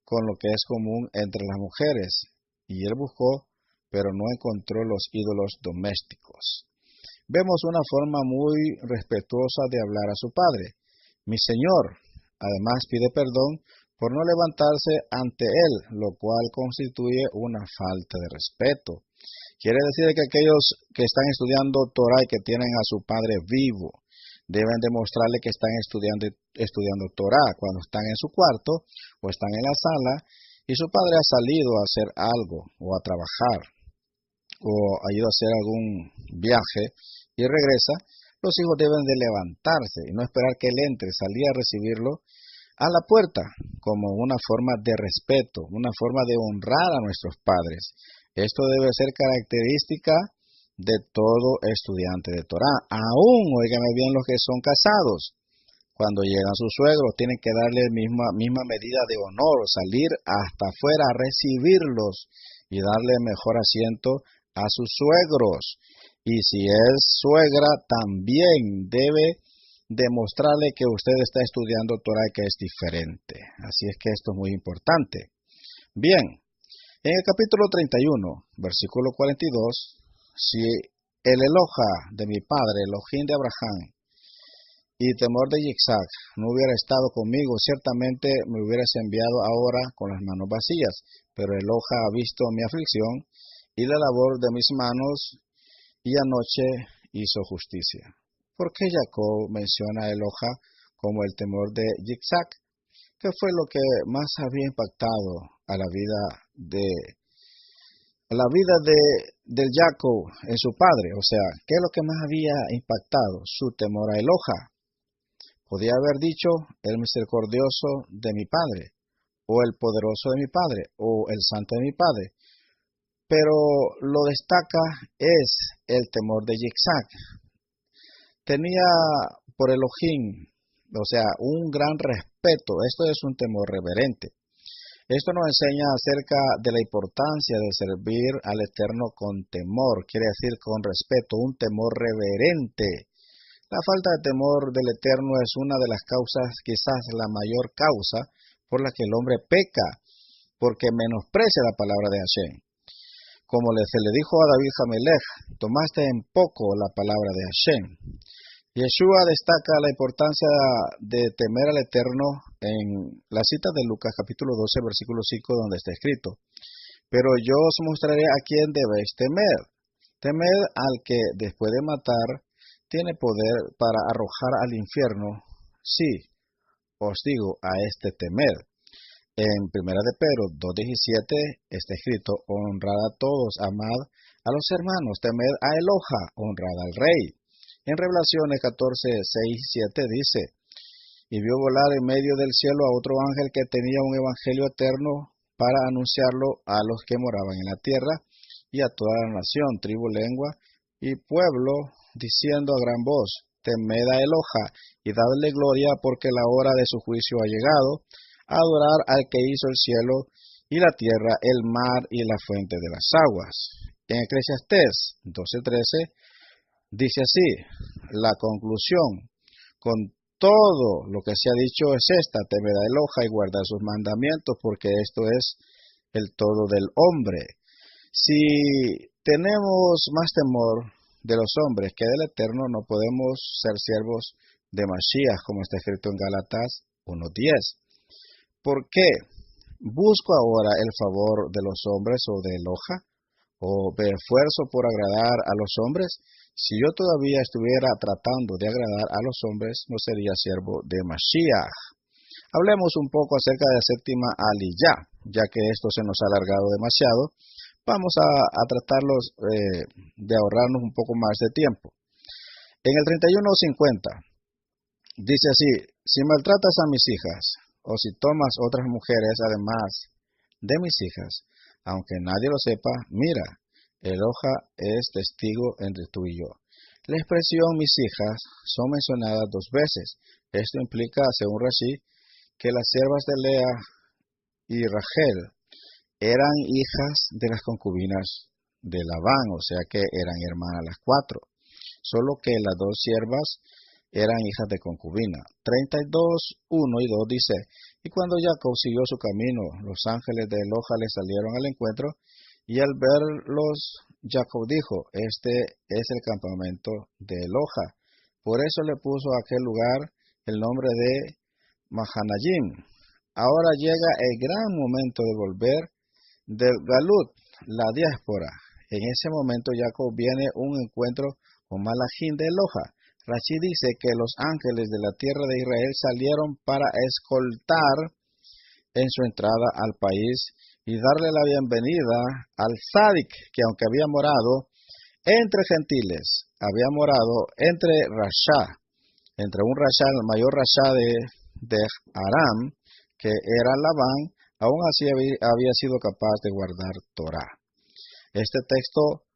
con lo que es común entre las mujeres. Y él buscó, pero no encontró los ídolos domésticos. Vemos una forma muy respetuosa de hablar a su padre. Mi señor, además pide perdón por no levantarse ante él, lo cual constituye una falta de respeto. Quiere decir que aquellos que están estudiando Torah y que tienen a su padre vivo, deben demostrarle que están estudiando Torah cuando están en su cuarto o están en la sala y su padre ha salido a hacer algo o a trabajar o ha ido a hacer algún viaje y regresa. Los hijos deben de levantarse y no esperar que él entre, salir a recibirlo a la puerta como una forma de respeto, una forma de honrar a nuestros padres. Esto debe ser característica de todo estudiante de Torah. Aún, óigame bien, los que son casados, cuando llegan sus suegros, tienen que darle misma medida de honor, salir hasta afuera a recibirlos y darle mejor asiento a sus suegros. Y si es suegra, también debe demostrarle que usted está estudiando Torah y que es diferente. Así es que esto es muy importante. Bien, en el capítulo 31, versículo 42, si el Eloha de mi padre, Elohim de Abraham, y temor de Yitzhak, no hubiera estado conmigo, ciertamente me hubieras enviado ahora con las manos vacías. Pero Eloha ha visto mi aflicción y la labor de mis manos, y anoche hizo justicia. ¿Por qué Jacob menciona a Eloha como el temor de Yitzhak? ¿Qué fue lo que más había impactado a la vida del Jacob en su padre? O sea, ¿qué es lo que más había impactado? Su temor a Eloha. Podía haber dicho el misericordioso de mi padre, o el poderoso de mi padre, o el santo de mi padre. Pero lo destaca es el temor de Yitzhak. Tenía por Elohim, o sea, un gran respeto. Esto es un temor reverente. Esto nos enseña acerca de la importancia de servir al Eterno con temor, quiere decir con respeto, un temor reverente. La falta de temor del Eterno es una de las causas, quizás la mayor causa, por la que el hombre peca, porque menosprecia la palabra de Hashem. Como se le dijo a David Hamelech, tomaste en poco la palabra de Hashem. Yeshua destaca la importancia de temer al Eterno en la cita de Lucas capítulo 12, versículo 5, donde está escrito: pero yo os mostraré a quién debéis temer. Temed al que, después de matar, tiene poder para arrojar al infierno. Sí, os digo, a este temed. En 1 de Pedro 2:17 está escrito: honrad a todos, amad a los hermanos, temed a Eloha, honrad al rey. En Revelaciones 14:6-7 dice: y vio volar en medio del cielo a otro ángel que tenía un evangelio eterno para anunciarlo a los que moraban en la tierra y a toda la nación, tribu, lengua y pueblo, diciendo a gran voz: temed a Eloha y dadle gloria, porque la hora de su juicio ha llegado, a adorar al que hizo el cielo y la tierra, el mar y la fuente de las aguas. En Eclesiastés 12:13 dice así: la conclusión con todo lo que se ha dicho es esta: temed a Eloha y guardar sus mandamientos, porque esto es el todo del hombre. Si tenemos más temor de los hombres que del Eterno, no podemos ser siervos de Mashiach, como está escrito en Gálatas 1:10. ¿Por qué busco ahora el favor de los hombres o de Eloha? ¿O me esfuerzo por agradar a los hombres? Si yo todavía estuviera tratando de agradar a los hombres, no sería siervo de Mashiach. Hablemos un poco acerca de la séptima aliyá, ya que esto se nos ha alargado demasiado. Vamos a tratarlos de ahorrarnos un poco más de tiempo. En el 31:50 dice así: si maltratas a mis hijas, o si tomas otras mujeres además de mis hijas, aunque nadie lo sepa, mira, Eloha es testigo entre tú y yo. La expresión mis hijas son mencionadas 2 veces. Esto implica, según Rashi, que las siervas de Lea y Rachel eran hijas de las concubinas de Labán, o sea que eran hermanas las 4, solo que las 2 siervas eran hijas de concubina. 32:1 y 2 dice: y cuando Jacob siguió su camino, los ángeles de Eloha le salieron al encuentro, y al verlos, Jacob dijo: este es el campamento de Eloha. Por eso le puso a aquel lugar el nombre de Mahanayim. Ahora llega el gran momento de volver del Galut, la diáspora. En ese momento Jacob viene un encuentro con Malachim de Eloha. Rashi dice que los ángeles de la tierra de Israel salieron para escoltar en su entrada al país y darle la bienvenida al Tzadik, que aunque había morado entre gentiles, había morado entre Rasha, entre un Rasha, el mayor Rasha de Aram, que era Labán, aún así había sido capaz de guardar Torah. Este texto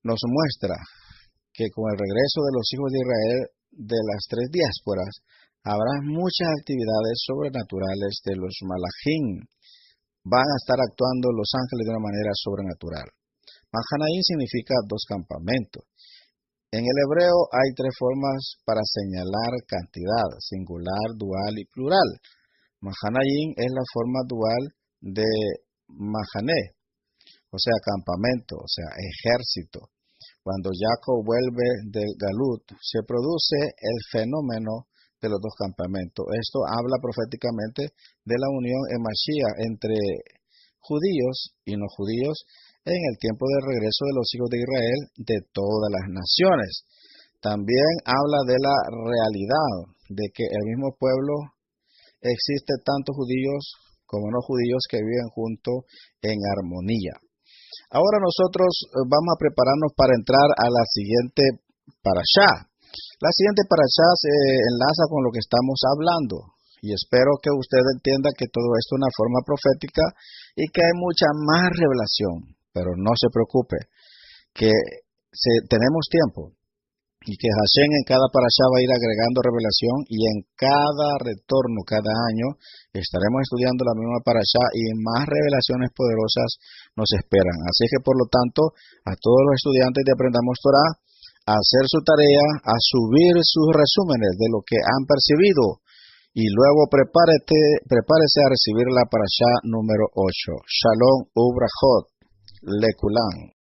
nos muestra que con el regreso de los hijos de Israel de las 3 diásporas, habrá muchas actividades sobrenaturales de los malachim. Van a estar actuando los ángeles de una manera sobrenatural. Mahanaim significa 2 campamentos. En el hebreo hay 3 formas para señalar cantidad: singular, dual y plural. Mahanaim es la forma dual de Mahané, o sea, campamento, o sea, ejército. Cuando Jacob vuelve del Galut, se produce el fenómeno de los dos campamentos. Esto habla proféticamente de la unión en Mashiach entre judíos y no judíos en el tiempo del regreso de los hijos de Israel de todas las naciones. También habla de la realidad de que el mismo pueblo existe tanto judíos como no judíos que viven juntos en armonía. Ahora nosotros vamos a prepararnos para entrar a la siguiente parashá. La siguiente parashá se enlaza con lo que estamos hablando y espero que usted entienda que todo esto es una forma profética y que hay mucha más revelación, pero no se preocupe, que tenemos tiempo y que Hashem en cada parashá va a ir agregando revelación y en cada retorno, cada año, estaremos estudiando la misma parashá y más revelaciones poderosas nos esperan. Así que por lo tanto, a todos los estudiantes de Aprendamos Torah, a hacer su tarea, a subir sus resúmenes de lo que han percibido y luego prepárese a recibir la parashá número 8. Shalom Ubrachot Lekulam.